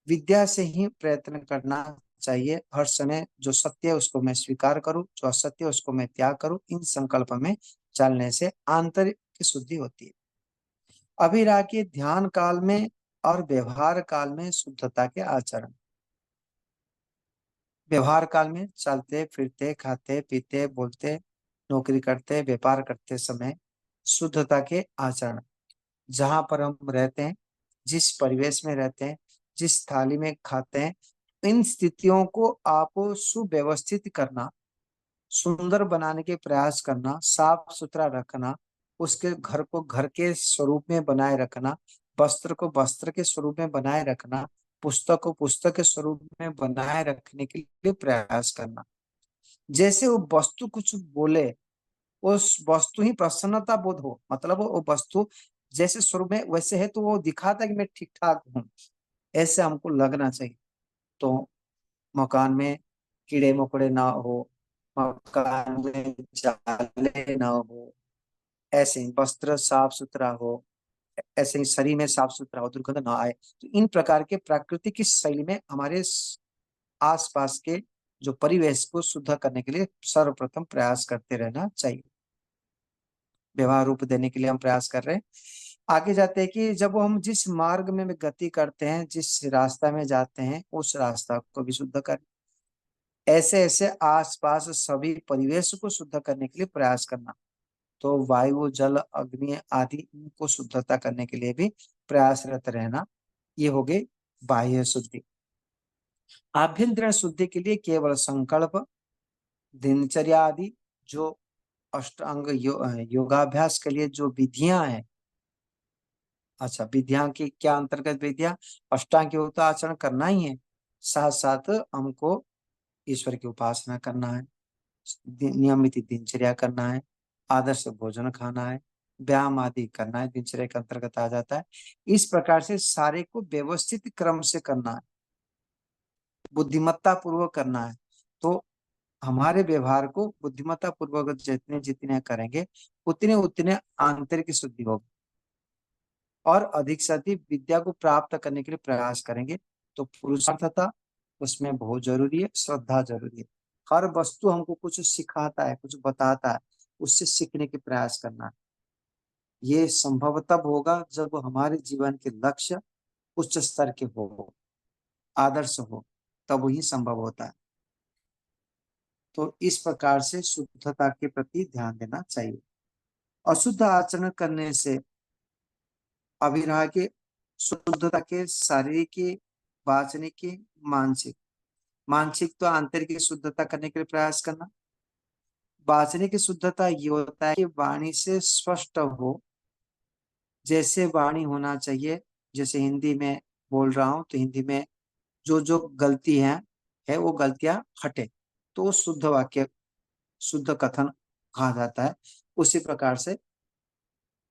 विद्या से ही प्रयत्न करना चाहिए। हर समय जो सत्य है उसको मैं स्वीकार करूं, जो असत्य है उसको मैं त्याग करूं, इन संकल्प में चलने से आंतरिक शुद्धि होती है। अभी रहा कि ध्यान काल में और व्यवहार काल में शुद्धता के आचरण। व्यवहार काल में चलते फिरते, खाते पीते, बोलते, नौकरी करते, व्यापार करते समय शुद्धता के आचरण, जहां पर हम रहते हैं, जिस परिवेश में रहते हैं, जिस थाली में खाते हैं, इन स्थितियों को आप सुव्यवस्थित करना, सुंदर बनाने के प्रयास करना, साफ सुथरा रखना, उसके घर को घर के स्वरूप में बनाए रखना, वस्त्र को वस्त्र के स्वरूप में बनाए रखना, पुस्तक को पुस्तक के स्वरूप में बनाए रखने के लिए प्रयास करना। जैसे वो वस्तु कुछ बोले, उस वस्तु ही प्रसन्नता बोध हो, मतलब वो वस्तु जैसे स्वरूप में वैसे है, तो वो दिखाता है कि मैं ठीक ठाक हूँ, ऐसे हमको लगना चाहिए। तो मकान में कीड़े मकोड़े ना हो, मकान में जाले ना हो, ऐसे ही वस्त्र साफ सुथरा हो, ऐसे ही शरीर में साफ सुथरा हो, दुर्गंध ना आए। तो इन प्रकार के प्राकृतिक की शैली में हमारे आसपास के जो परिवेश को शुद्ध करने के लिए सर्वप्रथम प्रयास करते रहना चाहिए। व्यवहार रूप देने के लिए हम प्रयास कर रहे हैं। आगे जाते हैं कि जब हम जिस मार्ग में गति करते हैं, जिस रास्ता में जाते हैं, उस रास्ता को भी शुद्ध करें। ऐसे ऐसे आसपास सभी परिवेश को शुद्ध करने के लिए प्रयास करना। तो वायु, जल, अग्नि आदि इनको शुद्धता करने के लिए भी प्रयासरत रहना। ये हो गई बाह्य शुद्धि। आभ्यंतरण शुद्धि के लिए केवल संकल्प, दिनचर्या आदि, जो अष्टांग योगाभ्यास के लिए जो विधियां हैं, अच्छा विधियां की क्या अंतर्गत विधियां, अष्टांग योग तो आचरण करना ही है, साथ साथ हमको ईश्वर की उपासना करना है, नियमित दिनचर्या करना है, आदर्श भोजन खाना है, व्यायाम आदि करना है, दिनचर्या के अंतर्गत आ जाता है। इस प्रकार से सारे को व्यवस्थित क्रम से करना है, बुद्धिमत्ता पूर्वक करना है। तो हमारे व्यवहार को बुद्धिमत्ता पूर्वक जितने जितने करेंगे, उतने उतने आंतरिक शुद्धि होगी, और अधिक से अधिक विद्या को प्राप्त करने के लिए प्रयास करेंगे। तो पुरुषार्थता उसमें बहुत जरूरी है, श्रद्धा जरूरी है। हर वस्तु हमको कुछ सिखाता है, कुछ बताता है, उससे सीखने के प्रयास करना है। ये संभव तब होगा जब हमारे जीवन के लक्ष्य उच्च स्तर के हो, आदर्श हो, तब ही संभव होता है। तो इस प्रकार से शुद्धता के प्रति ध्यान देना चाहिए। अशुद्ध आचरण करने से अभिराग के शुद्धता के शारीरिक, वाचनिक, मानसिक। मानसिक तो आंतरिक शुद्धता करने के लिए प्रयास करना। वाचनिक शुद्धता ये होता है कि वाणी से स्पष्ट हो, जैसे वाणी होना चाहिए। जैसे हिंदी में बोल रहा हूं तो हिंदी में जो जो गलती है वो गलतियां हटे, तो वो शुद्ध वाक्य, शुद्ध कथन कहा जाता है। उसी प्रकार से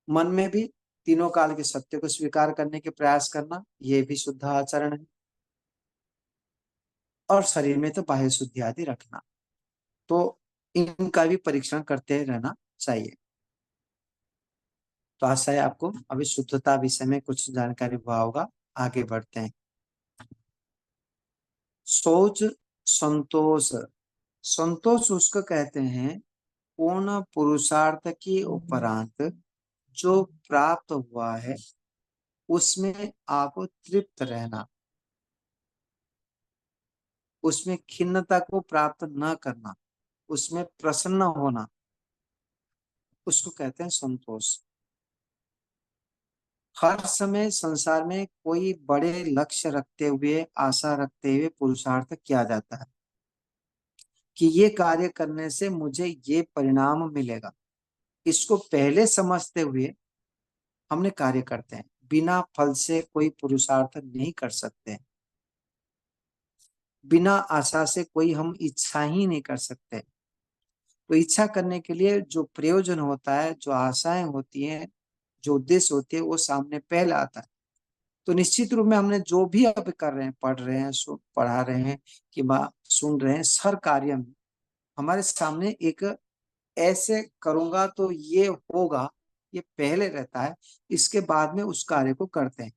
मन में भी तीनों काल के सत्य को स्वीकार करने के प्रयास करना, ये भी शुद्ध आचरण है। और शरीर में तो बाह्य शुद्धि आदि रखना, तो इनका भी परीक्षण करते रहना चाहिए। तो आशा है आपको अभी शुद्धता विषय में कुछ जानकारी हुआ होगा। आगे बढ़ते हैं। शौच संतोष। संतोष उसको कहते हैं पूर्ण पुरुषार्थ के उपरांत जो प्राप्त हुआ है उसमें आप तृप्त रहना, उसमें खिन्नता को प्राप्त न करना, उसमें प्रसन्न होना, उसको कहते हैं संतोष। हर समय संसार में कोई बड़े लक्ष्य रखते हुए, आशा रखते हुए पुरुषार्थ किया जाता है कि ये कार्य करने से मुझे ये परिणाम मिलेगा। इसको पहले समझते हुए हमने कार्य करते हैं। बिना फल से कोई पुरुषार्थ नहीं कर सकते, बिना आशा से कोई हम इच्छा ही नहीं कर सकते। तो इच्छा करने के लिए जो प्रयोजन होता है, जो आशाएं होती हैं, जो उद्देश्य होते हैं, वो सामने पहले आता है। तो निश्चित रूप में हमने जो भी अब कर रहे हैं, पढ़ रहे हैं, पढ़ा रहे हैं कि सुन रहे हैं, हर कार्य में हमारे सामने एक ऐसे करूंगा तो ये होगा, ये पहले रहता है। इसके बाद में उस कार्य को करते हैं।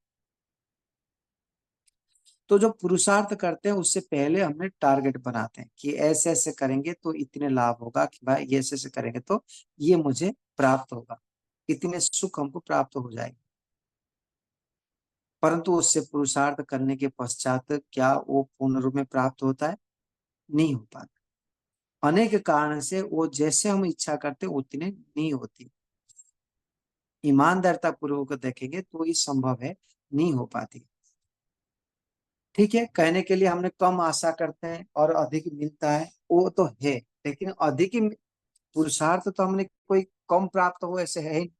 तो जो पुरुषार्थ करते हैं उससे पहले हमने टारगेट बनाते हैं कि ऐसे ऐसे करेंगे तो इतने लाभ होगा, कि भाई ये ऐसे ऐसे करेंगे तो ये मुझे प्राप्त होगा, इतने सुख हमको प्राप्त हो जाएगा। परंतु उससे पुरुषार्थ करने के पश्चात क्या वो पूर्ण रूप में प्राप्त होता है? नहीं हो पाता। अनेक कारण से वो जैसे हम इच्छा करते उतने नहीं होती। ईमानदारता पूर्वक देखेंगे तो ये संभव है, नहीं हो पाती। ठीक है, कहने के लिए हमने कम आशा करते हैं और अधिक मिलता है, वो तो है। लेकिन अधिक पुरुषार्थ तो हमने कोई कम प्राप्त हो ऐसे है ही।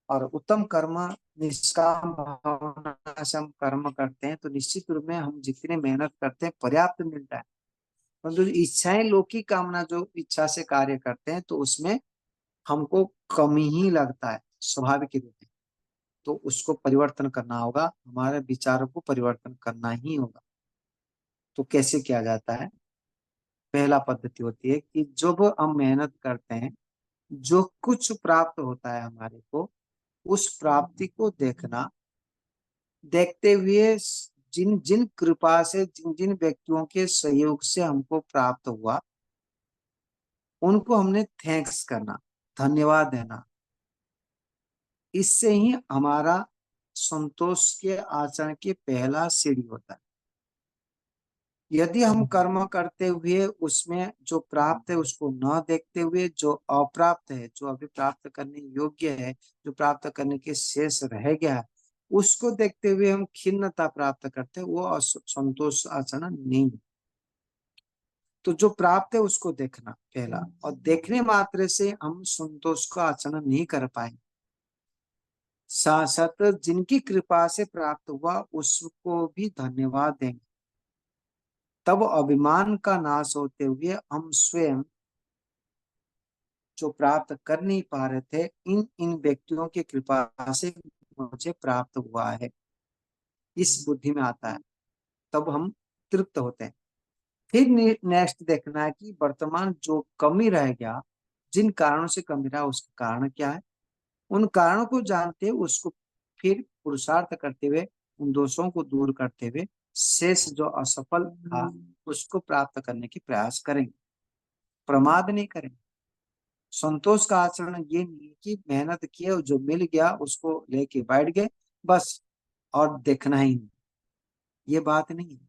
और उत्तम कर्म, निष्काम भावना से हम कर्म करते हैं तो निश्चित रूप में हम जितने मेहनत करते हैं पर्याप्त मिलता है। परंतु इच्छाएं, लौकिक कामना, जो इच्छा से कार्य करते हैं तो उसमें हमको कम ही लगता है स्वाभाविक रूप में। तो उसको परिवर्तन करना होगा, हमारे विचारों को परिवर्तन करना ही होगा। तो कैसे किया जाता है? पहला पद्धति होती है कि जब हम मेहनत करते हैं, जो कुछ प्राप्त होता है हमारे को, उस प्राप्ति को देखना, देखते हुए जिन जिन कृपा से, जिन जिन व्यक्तियों के सहयोग से हमको प्राप्त हुआ, उनको हमने थैंक्स करना, धन्यवाद देना। इससे ही हमारा संतोष के आचरण के पहला सीढ़ी होता है। यदि हम कर्म करते हुए उसमें जो प्राप्त है उसको न देखते हुए, जो अप्राप्त है, जो अभी प्राप्त करने योग्य है, जो प्राप्त करने के शेष रह गया है, उसको देखते हुए हम खिन्नता प्राप्त करते हैं, वो संतोष आचरण नहीं। तो जो प्राप्त है उसको देखना पहला, और देखने मात्र से हम संतोष का आचरण नहीं कर पाएंगे। साथ जिनकी कृपा से प्राप्त हुआ उसको भी धन्यवाद देंगे। तब अभिमान का नाश होते हुए हम स्वयं जो प्राप्त कर नहीं पा रहे थे, इन इन व्यक्तियों की कृपा से मुझे प्राप्त हुआ है, इस बुद्धि में आता है। तब हम तृप्त होते हैं। फिर नेक्स्ट देखना है कि वर्तमान जो कमी रह गया, जिन कारणों से कमी रहा, उसका कारण क्या है। उन कारणों को जानते हुए उसको फिर पुरुषार्थ करते हुए, उन दोषों को दूर करते हुए शेष जो असफल था उसको प्राप्त करने की प्रयास करेंगे। प्रमाद नहीं करेंगे। संतोष का आचरण ये नहीं कि मेहनत किए और जो मिल गया उसको लेके बैठ गए बस, और देखना ही नहीं, ये बात नहीं है।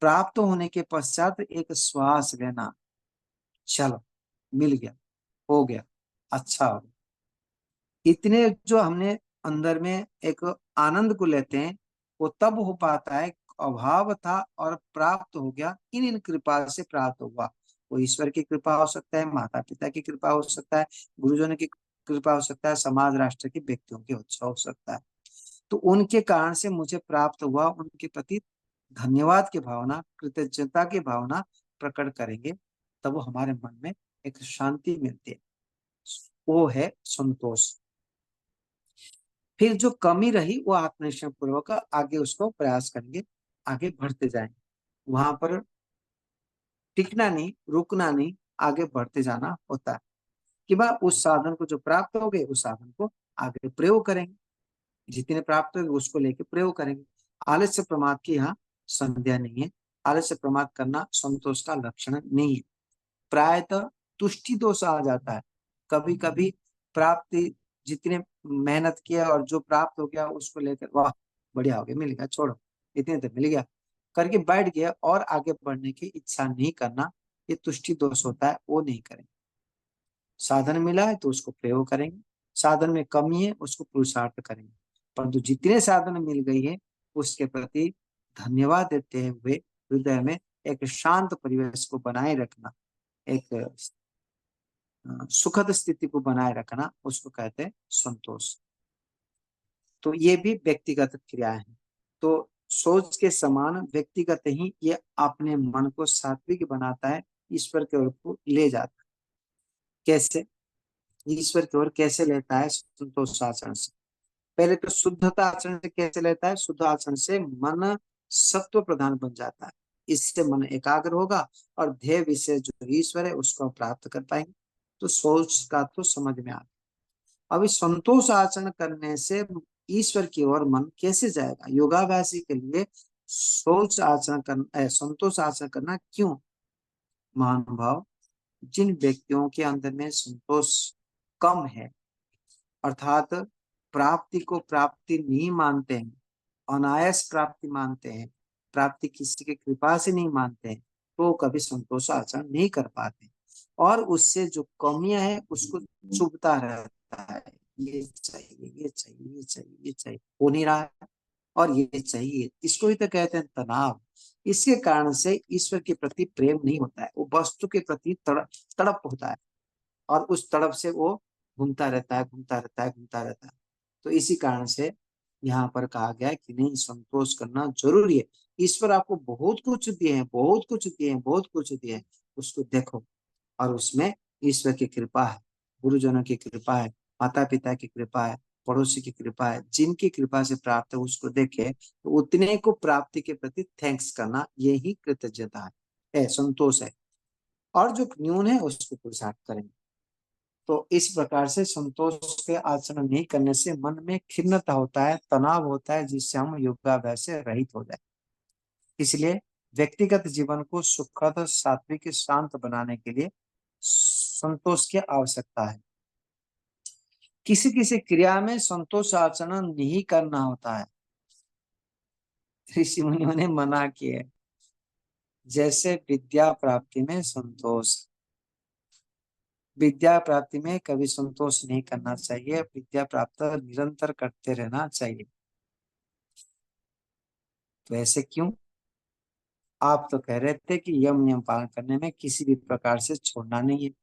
प्राप्त होने के पश्चात एक श्वास लेना, चलो मिल गया, हो गया, अच्छा हो गया। इतने जो हमने अंदर में एक आनंद को लेते हैं, वो तब हो पाता है, अभाव था और प्राप्त हो गया, इन कृपा से प्राप्त हुआ। वो ईश्वर की कृपा हो सकता है, माता पिता की कृपा हो सकता है, गुरुजनों की कृपा हो सकता है, समाज राष्ट्र के व्यक्तियों की अच्छा हो सकता है। तो उनके कारण से मुझे प्राप्त हुआ, उनके प्रति धन्यवाद की भावना, कृतज्ञता की भावना प्रकट करेंगे, तब वो हमारे मन में एक शांति मिलती है, वो है संतोष। फिर जो कमी रही वो आत्मनिरीक्षण पूर्वक आगे उसको प्रयास करेंगे, आगे बढ़ते जाएंगे। वहां पर टिकना नहीं, रुकना नहीं, आगे बढ़ते जाना होता है कि वह उस साधन को जो प्राप्त हो गए उस साधन को आगे प्रयोग करेंगे, जितने प्राप्त हो गए उसको लेके प्रयोग करेंगे। आलस्य प्रमाद की यहाँ संध्या नहीं है। आलस्य प्रमाद करना संतोष का लक्षण नहीं है। प्रायतः तुष्टि दोष आ जाता है। कभी कभी प्राप्ति, जितने मेहनत किया और जो प्राप्त हो गया उसको लेकर वाह बढ़िया हो गया, मिल गया, छोड़ो, इतने तो मिल गया करके बैठ गया और आगे बढ़ने की इच्छा नहीं करना, ये तुष्टि दोष होता है, वो नहीं करेंगे। साधन मिला है तो उसको प्रयोग करेंगे, साधन में कमी है उसको पुरुषार्थ करेंगे, परंतु जितने साधन मिल गई है उसके प्रति धन्यवाद देते हुए हृदय में एक शांत परिवेश को बनाए रखना, एक सुखद स्थिति को बनाए रखना, उसको कहते हैं संतोष। तो ये भी व्यक्तिगत क्रिया है। तो सोच के समान व्यक्तिगत ही ये अपने मन को सात्विक बनाता है, ईश्वर की ओर को ले जाता है। कैसे? ईश्वर की ओर कैसे लेता है? संतोष आचरण से। पहले तो शुद्धता आचरण से कैसे लेता है? शुद्ध आचरण से मन सत्व प्रधान बन जाता है, इससे मन एकाग्र होगा और ध्येय विषय जो ईश्वर है उसको प्राप्त कर पाएंगे। तो सोच का तो समझ में आ गया। अभी संतोष आचरण करने से ईश्वर की ओर मन कैसे जाएगा? योगाभ्यासी के लिए सोच आचरण करना, संतोष आचरण करना क्यों? महानुभाव, जिन व्यक्तियों के अंदर में संतोष कम है, अर्थात प्राप्ति को प्राप्ति नहीं मानते हैं, अनायास प्राप्ति मानते हैं, प्राप्ति किसी की कृपा से नहीं मानते हैं, तो कभी संतोष आचरण नहीं कर पाते और उससे जो कमियां है उसको चुभता रहता है, ये चाहिए, ये चाहिए, ये चाहिए, ये चाहिए, हो नहीं रहा है और ये चाहिए, इसको ही तो कहते हैं तनाव। इसके कारण से ईश्वर के प्रति प्रेम नहीं होता है, वो वस्तु के प्रति तड़प होता है और उस तड़प से वो घूमता रहता है, घूमता रहता है, घूमता रहता है। तो इसी कारण से यहाँ पर कहा गया है कि नहीं, संतोष करना जरूरी है। ईश्वर आपको बहुत कुछ दिए हैं, बहुत कुछ दिए हैं, बहुत कुछ दिए हैं, उसको देखो और उसमें ईश्वर की कृपा है, गुरुजनों की कृपा है, माता पिता की कृपा है, पड़ोसी की कृपा है, जिनकी कृपा से प्राप्त है उसको देखे तो उतने को प्राप्ति के प्रति थैंक्स करना, यही कृतज्ञता है, संतोष है। और जो न्यून है उसको पुरुषार्थ करेंगे। तो इस प्रकार से संतोष के आचरण नहीं करने से मन में खिन्नता होता है, तनाव होता है, जिससे हम योगाभ्यास से रहित हो जाए। इसलिए व्यक्तिगत जीवन को सुखद, सात्विक, शांत बनाने के लिए संतोष की आवश्यकता है। किसी किसी क्रिया में संतोष आचरण नहीं करना होता है, ऋषि मुनियों ने मना किए। जैसे विद्या प्राप्ति में संतोष, विद्या प्राप्ति में कभी संतोष नहीं करना चाहिए, विद्या प्राप्त निरंतर करते रहना चाहिए। तो ऐसे क्यों? आप तो कह रहे थे कि यम नियम पालन करने में किसी भी प्रकार से छोड़ना नहीं है,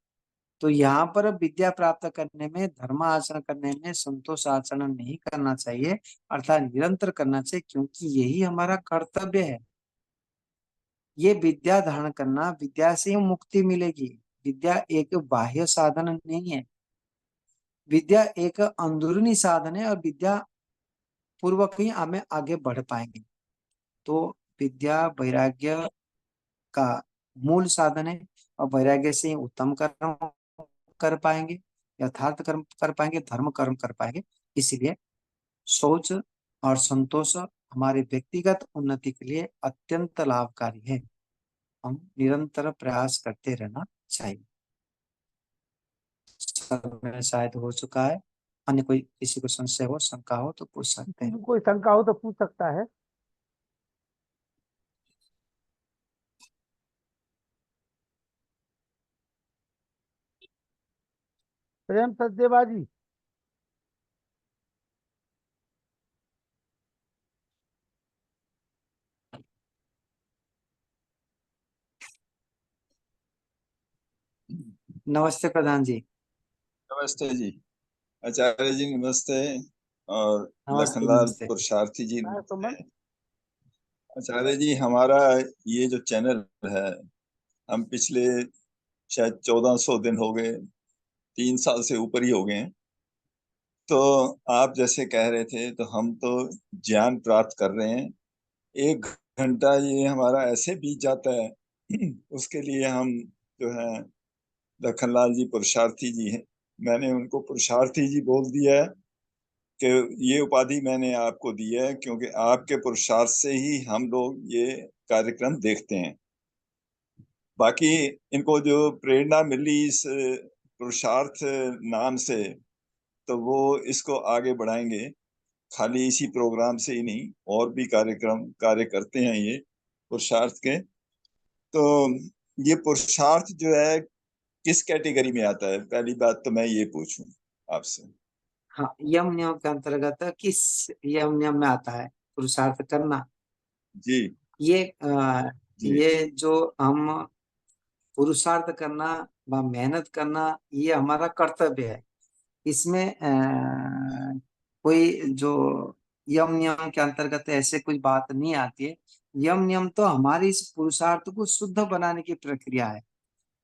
तो यहाँ पर विद्या प्राप्त करने में, धर्म आचरण करने में संतोष आचरण नहीं करना चाहिए, अर्थात निरंतर करना चाहिए, क्योंकि यही हमारा कर्तव्य है। ये विद्या धारण करना, विद्या से ही मुक्ति मिलेगी। विद्या एक बाह्य साधन नहीं है, विद्या एक अंदरूनी साधन है और विद्या पूर्वक ही हमें आगे बढ़ पाएंगे। तो विद्या वैराग्य का मूल साधन है और वैराग्य से ही उत्तम कर्म कर पाएंगे, यथार्थ कर्म कर पाएंगे, धर्म कर्म कर पाएंगे। इसीलिए सोच और संतोष हमारे व्यक्तिगत उन्नति के लिए अत्यंत लाभकारी है। हम निरंतर प्रयास करते रहना चाहिए। समय शायद हो चुका है, अन्य कोई किसी को संशय हो, शंका हो तो पूछ सकते हैं। कोई शंका हो तो पूछ सकता है। प्रेम सचदेवा जी। नमस्ते प्रधान जी। नमस्ते जी। आचार्य जी नमस्ते। और नमस्ते लखनलाल नमस्ते। पुरुषार्थी जी हाँ, नमस्ते। सुमन। आचार्य जी हमारा ये जो चैनल है, हम पिछले शायद 1400 दिन हो गए, 3 साल से ऊपर ही हो गए हैं। तो आप जैसे कह रहे थे, तो हम तो ज्ञान प्राप्त कर रहे हैं। 1 घंटा ये हमारा ऐसे बीत जाता है उसके लिए हम जो है लखनलाल जी पुरुषार्थी जी हैं। मैंने उनको पुरुषार्थी जी बोल दिया है कि ये उपाधि मैंने आपको दी है क्योंकि आपके पुरुषार्थ से ही हम लोग ये कार्यक्रम देखते हैं। बाकी इनको जो प्रेरणा मिली इस पुरुषार्थ नाम से, तो वो इसको आगे बढ़ाएंगे। खाली इसी प्रोग्राम से ही नहीं, और भी कार्यक्रम कार्य करते हैं ये पुरुषार्थ के। तो ये पुरुषार्थ जो है किस कैटेगरी में आता है, पहली बात तो मैं ये पूछूं आपसे। हाँ, यम नियम के अंतर्गत किस यम नियम में आता है पुरुषार्थ करना? जी ये जी ये जो हम पुरुषार्थ करना व मेहनत करना, ये हमारा कर्तव्य है। इसमें कोई जो यम नियम के अंतर्गत ऐसे कुछ बात नहीं आती है। यम नियम तो हमारे इस पुरुषार्थ को शुद्ध बनाने की प्रक्रिया है,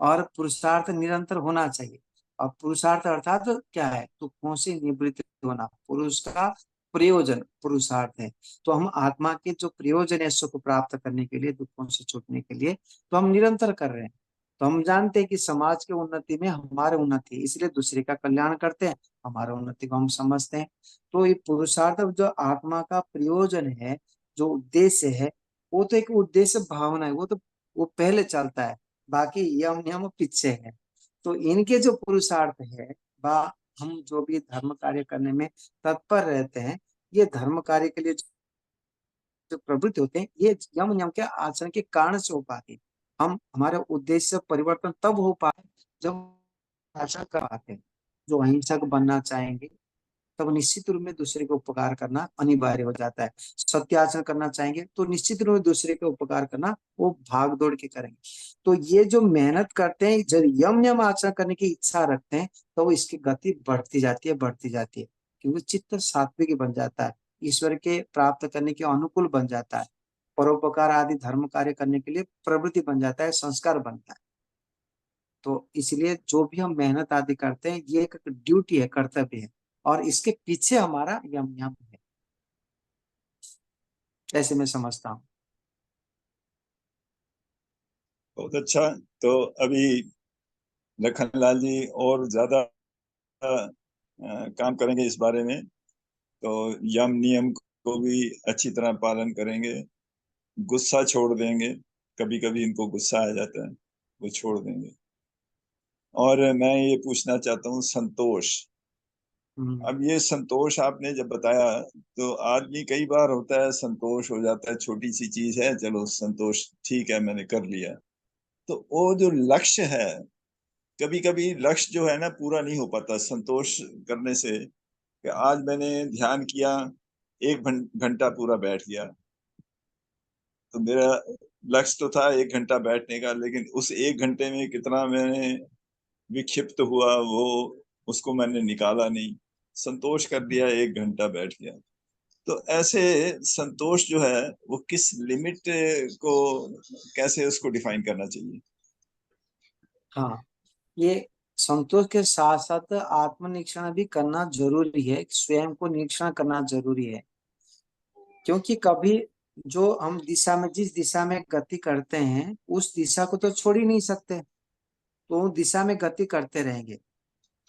और पुरुषार्थ निरंतर होना चाहिए। और पुरुषार्थ अर्थात क्या है? दुखों से निवृत्त होना, पुरुष का प्रयोजन पुरुषार्थ है। तो हम आत्मा के जो प्रयोजन है सुख प्राप्त करने के लिए, दुखों से छूटने के लिए, तो हम निरंतर कर रहे हैं। तो हम जानते हैं कि समाज के उन्नति में हमारे उन्नति है, इसलिए दूसरे का कल्याण करते हैं, हमारे उन्नति को हम समझते हैं। तो ये पुरुषार्थ जो आत्मा का प्रयोजन है, जो उद्देश्य है, वो तो एक उद्देश्य भावना है, वो तो वो पहले चलता है, बाकी यम नियम पीछे है। तो इनके जो पुरुषार्थ है, बा हम जो भी धर्म कार्य करने में तत्पर रहते हैं, ये धर्म कार्य के लिए जो प्रवृत्ति होते हैं, ये यम नियम के आचरण के कारण से हो पाते हैं। हम हमारे उद्देश्य परिवर्तन तब हो पाए जब आचरण कर पाते हैं। जो अहिंसक बनना चाहेंगे, तब निश्चित रूप में दूसरे को उपकार करना अनिवार्य हो जाता है। सत्य आचरण करना चाहेंगे तो निश्चित रूप में दूसरे को उपकार करना वो भाग दौड़ के करेंगे। तो ये जो मेहनत करते हैं, जब यम नियम आचरण करने की इच्छा रखते हैं, तो इसकी गति बढ़ती जाती है, बढ़ती जाती है, क्योंकि चित्त सात्विक बन जाता है, ईश्वर के प्राप्त करने के अनुकूल बन जाता है, परोपकार आदि धर्म कार्य करने के लिए प्रवृत्ति बन जाता है, संस्कार बनता है। तो इसलिए जो भी हम मेहनत आदि करते हैं, ये एक ड्यूटी है, कर्तव्य है, और इसके पीछे हमारा यम नियम है, ऐसे मैं समझता हूँ। बहुत अच्छा। तो अभी लखनलाल जी और ज्यादा काम करेंगे इस बारे में। तो यम नियम को भी अच्छी तरह पालन करेंगे, गुस्सा छोड़ देंगे। कभी कभी इनको गुस्सा आ जाता है, वो छोड़ देंगे। और मैं ये पूछना चाहता हूँ संतोष। हम्म। अब ये संतोष आपने जब बताया, तो आदमी कई बार होता है संतोष हो जाता है, छोटी सी चीज है, चलो संतोष ठीक है मैंने कर लिया। तो वो जो लक्ष्य है, कभी कभी लक्ष्य जो है ना पूरा नहीं हो पाता संतोष करने से। कि आज मैंने ध्यान किया, 1 घंटा पूरा बैठ गया, तो मेरा लक्ष्य तो था 1 घंटा बैठने का, लेकिन उस 1 घंटे में कितना मैंने विक्षिप्त हुआ, वो उसको मैंने निकाला नहीं, संतोष कर दिया, 1 घंटा बैठ गया। तो ऐसे संतोष जो है वो किस लिमिट को, कैसे उसको डिफाइन करना चाहिए? हाँ, ये संतोष के साथ साथ आत्मनिरीक्षण भी करना जरूरी है, स्वयं को निरीक्षण करना जरूरी है। क्योंकि कभी जो हम दिशा में, जिस दिशा में गति करते हैं, उस दिशा को तो छोड़ ही नहीं सकते, तो उस दिशा में गति करते रहेंगे।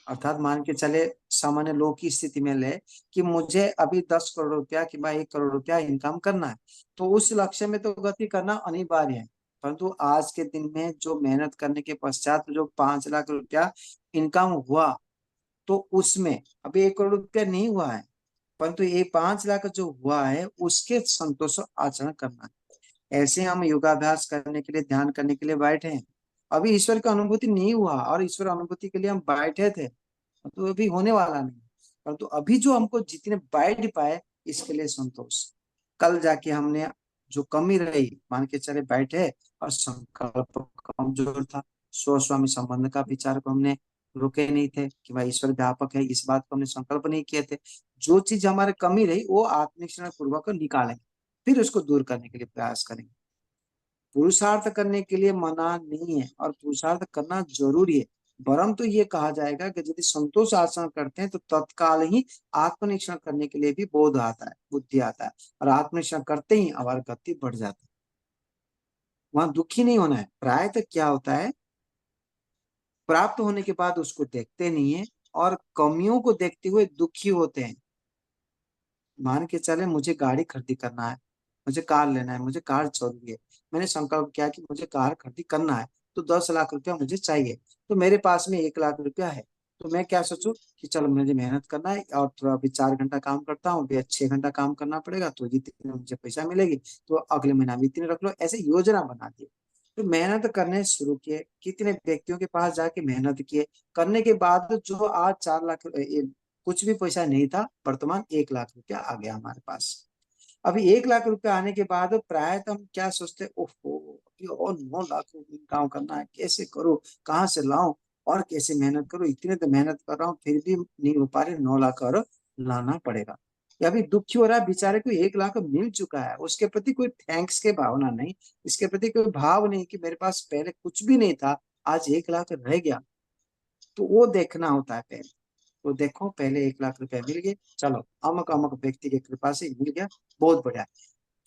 अर्थात मान के चले, सामान्य लोग की स्थिति में ले कि मुझे अभी 10 करोड़ रुपया कि 1 करोड़ रुपया इनकम करना है, तो उस लक्ष्य में तो गति करना अनिवार्य है। परंतु आज के दिन में जो मेहनत करने के पश्चात जो 5 लाख रुपया इनकम हुआ, तो उसमें अभी 1 करोड़ रुपया नहीं हुआ है, परंतु ये 5 लाख जो हुआ है उसके संतोष आचरण करना है। ऐसे हम योगाभ्यास करने के लिए, ध्यान करने के लिए बैठे हैं, अभी ईश्वर की अनुभूति नहीं हुआ, और ईश्वर अनुभूति के लिए हम बैठे थे, तो अभी होने वाला नहीं, परंतु अभी जो हमको जितने बैठ पाए इसके लिए संतोष। कल जाके हमने जो कमी रही, मान के चले बैठे और संकल्प कमजोर था, स्व स्वामी संबंध का विचार को हमने रुके नहीं थे कि भाई ईश्वर व्यापक है, इस बात को हमने संकल्प नहीं किए थे। जो चीज हमारे कमी रही वो आत्मिक पूर्वक निकालेंगे, फिर उसको दूर करने के लिए प्रयास करेंगे। पुरुषार्थ करने के लिए मना नहीं है और पुरुषार्थ करना जरूरी है, वरम तो ये कहा जाएगा कि यदि संतोष आचरण करते हैं तो तत्काल ही आत्मनिरीक्षण करने के लिए भी बोध आता है, बुद्धि आता है, और आत्मनिरीक्षण करते ही हमारी गति बढ़ जाती है। वहां दुखी नहीं होना है। प्रायः क्या होता है, प्राप्त होने के बाद उसको देखते नहीं है और कमियों को देखते हुए दुखी होते हैं। मान के चले मुझे गाड़ी खरीदी करना है, मुझे कार लेना है, मुझे कार जरूरी है, मैंने संकल्प किया कि मुझे कार खरीदी करना है, तो 10 लाख रुपया मुझे चाहिए, तो मेरे पास में 1 लाख रुपया है, तो मैं क्या सोचूं कि चलो मुझे मेहनत करना है और थोड़ा अभी 4 घंटा काम करता हूँ, अभी 6 घंटा काम करना पड़ेगा, तो जितने मुझे पैसा मिलेगी तो अगले महीना भी इतने रख लो, ऐसे योजना बना दी। तो मेहनत करने शुरू किए, कितने व्यक्तियों के पास जाके मेहनत किए, करने के बाद जो आज 4 लाख कुछ भी पैसा नहीं था, वर्तमान 1 लाख रुपया आ गया हमारे पास। अभी 1 लाख रुपया आने के बाद प्राय हम क्या सोचते, ओहो अभी और 9 लाख रुपये काम करना है, कैसे करूं, कहाँ से लाऊं और कैसे मेहनत करूं, इतने तो मेहनत कर रहा हूँ फिर भी नहीं हो पा रहे, 9 लाख और लाना पड़ेगा। या अभी दुखी हो रहा है, बेचारे को 1 लाख मिल चुका है, उसके प्रति कोई थैंक्स के भावना नहीं, इसके प्रति कोई भाव नहीं कि मेरे पास पहले कुछ भी नहीं था, आज 1 लाख रह गया, तो वो देखना होता है पहले। तो देखो पहले 1 लाख रुपया मिल गए, चलो अमुक अमुक व्यक्ति की कृपा से मिल गया, बहुत बढ़िया।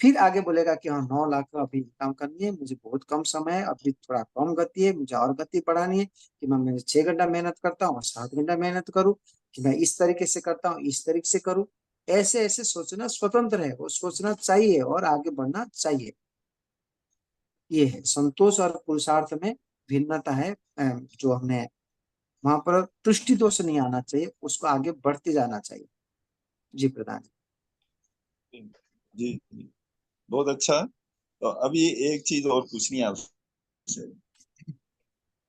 फिर आगे बोलेगा कि हाँ 9 लाख का अभी काम करनी है, मुझे बहुत कम समय है, अभी थोड़ा कम गति है, मुझे और गति बढ़ानी है, कि मैं 6 घंटा मेहनत करता हूँ 7 घंटा मेहनत करूँ, कि मैं इस तरीके से करता हूँ इस तरीके से करूँ। ऐसे ऐसे सोचना स्वतंत्र है, वो सोचना चाहिए और आगे बढ़ना चाहिए। ये है संतोष और पुरुषार्थ में भिन्नता है। जो हमने वहां पर तुष्टि दोष नहीं आना चाहिए, उसको आगे बढ़ते जाना चाहिए। जी प्रधान जी। जी बहुत अच्छा। तो अभी एक चीज और पूछनी है आपसे।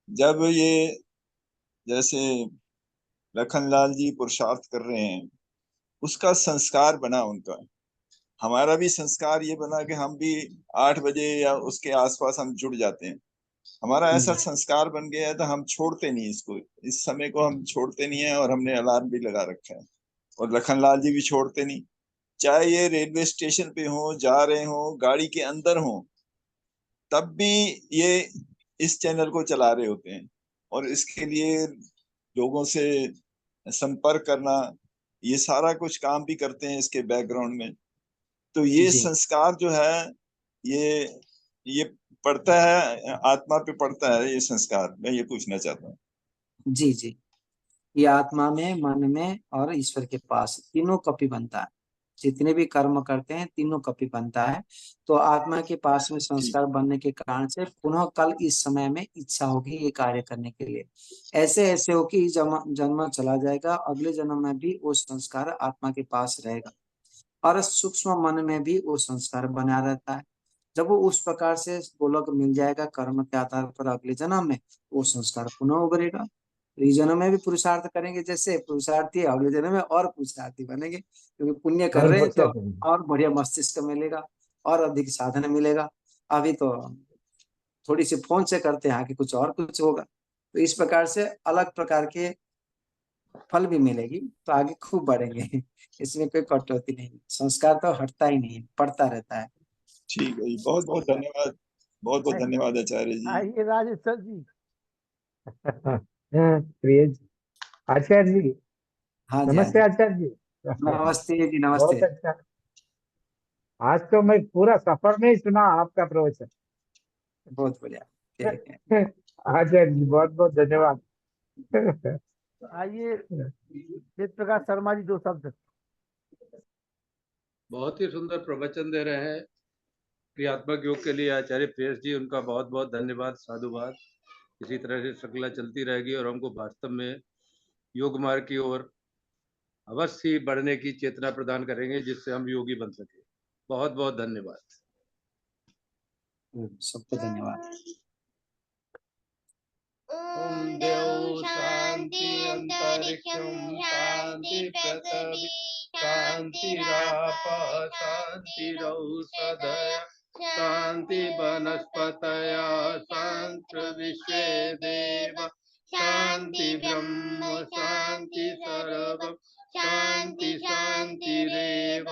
जब ये जैसे लखनलाल जी पुरुषार्थ कर रहे हैं, उसका संस्कार बना उनका, हमारा भी संस्कार ये बना कि हम भी 8 बजे या उसके आसपास हम जुड़ जाते हैं। हमारा ऐसा संस्कार बन गया है तो हम छोड़ते नहीं इसको, इस समय को हम छोड़ते नहीं है, और हमने अलार्म भी लगा रखा है। और लखनलाल जी भी छोड़ते नहीं, चाहे ये रेलवे स्टेशन पे हो, जा रहे हो, गाड़ी के अंदर हो, तब भी ये इस चैनल को चला रहे होते हैं। और इसके लिए लोगों से संपर्क करना, ये सारा कुछ काम भी करते हैं इसके बैकग्राउंड में। तो ये जी संस्कार जो है, ये पड़ता है आत्मा पे, पड़ता है ये संस्कार, मैं ये पूछना चाहता हूँ। जी जी, ये आत्मा में, मन में और ईश्वर के पास तीनों कपि बनता है। जितने भी कर्म करते हैं तीनों कपि बनता है। तो आत्मा के पास में ठीक। संस्कार बनने के कारण से पुनः कल इस समय में इच्छा होगी ये कार्य करने के लिए। ऐसे ऐसे हो कि जन्म चला जाएगा, अगले जन्म में भी वो संस्कार आत्मा के पास रहेगा और सूक्ष्म मन में भी वो संस्कार बना रहता है। जब वो उस प्रकार से गोलक मिल जाएगा कर्म के आधार पर, अगले जन्म में वो संस्कार पुनः उभरेगा। इस जन्म में भी पुरुषार्थ करेंगे, जैसे पुरुषार्थी अगले जन्म में और पुरुषार्थी बनेंगे, क्योंकि पुण्य कर बहुत रहे हैं बढ़िया तो करेंगे। और बढ़िया मस्तिष्क मिलेगा और अधिक साधन मिलेगा। अभी तो थोड़ी सी फोन से करते हैं, आगे कुछ और कुछ होगा। तो इस प्रकार से अलग प्रकार के फल भी मिलेगी, तो आगे खूब बढ़ेंगे। इसमें कोई कटौती नहीं, संस्कार तो हटता ही नहीं, पड़ता रहता है। ठीक है जी, बहुत बहुत धन्यवाद, बहुत बहुत धन्यवाद आचार्य जी। आइए राजेश्वर जी। प्रिय जी, आचार्य जी, हाँ जी हाँ नमस्ते जी, आचार्य जी। नमस्ते जी बहुत नमस्ते। अच्छा, आज तो मैं पूरा सफर में ही सुना आपका प्रवचन। बहुत बढ़िया, ठीक है। आचार्य जी बहुत बहुत धन्यवाद। आइए वेद प्रकाश शर्मा जी, 2 शब्द। बहुत ही सुंदर प्रवचन दे रहे हैं क्रियात्मक योग के लिए आचार्य प्रेस जी, उनका बहुत बहुत धन्यवाद, साधुवाद। इसी तरह से श्रृंखला चलती रहेगी और हमको वास्तव में योग मार्ग की ओर अवश्य ही बढ़ने की चेतना प्रदान करेंगे, जिससे हम योगी बन सके। बहुत बहुत धन्यवाद। सबको धन्यवाद। ओम देव शांति। शांति अंतरिक्षं शांति पृथिवी शांतिराप शांतिरौषधय शांति वनस्पतय शांति विश्वे देव शांति ब्रह्म शांति सर्वं शांति शांतिरेव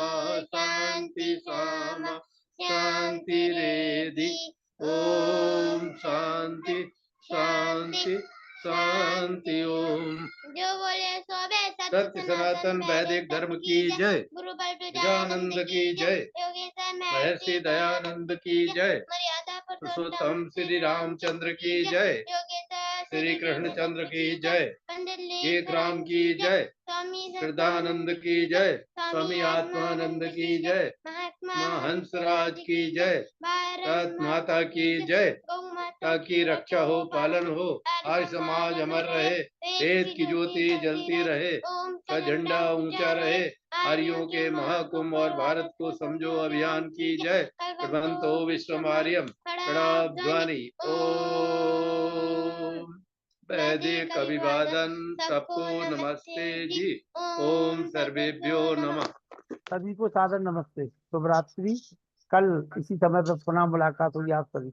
शांति सामा शांतिरेधि ओम शांति शांति शांति ओम। जो बोले सोबे सत्य सनातन वैदिक धर्म की जय। गुरु गजानंद की जय। महर्षि दयानंद की जय। पुरुषोत्तम श्री रामचंद्र की जय। श्री कृष्णचंद्र की जय। एक राम की जय। श्रद्धानंद की जय। स्वामी आत्मानंद की जय। माँ हंसराज की जय। भारत माता की जय। ताकि रक्षा हो पालन हो आर्य समाज अमर रहे वेद की ज्योति जलती रहे का झंडा ऊंचा रहे आर्यों के महाकुंभ और भारत को समझो अभियान की जय। प्रभंतो विश्वमार्यम ध्वनि ओम। वैदिक अभिवादन सबको नमस्ते जी। ओम सर्वेभ्यो नमः। सभी को सादर नमस्ते, शुभ रात्रि। कल इसी समय पर पुनः मुलाकात होगी आप सभी।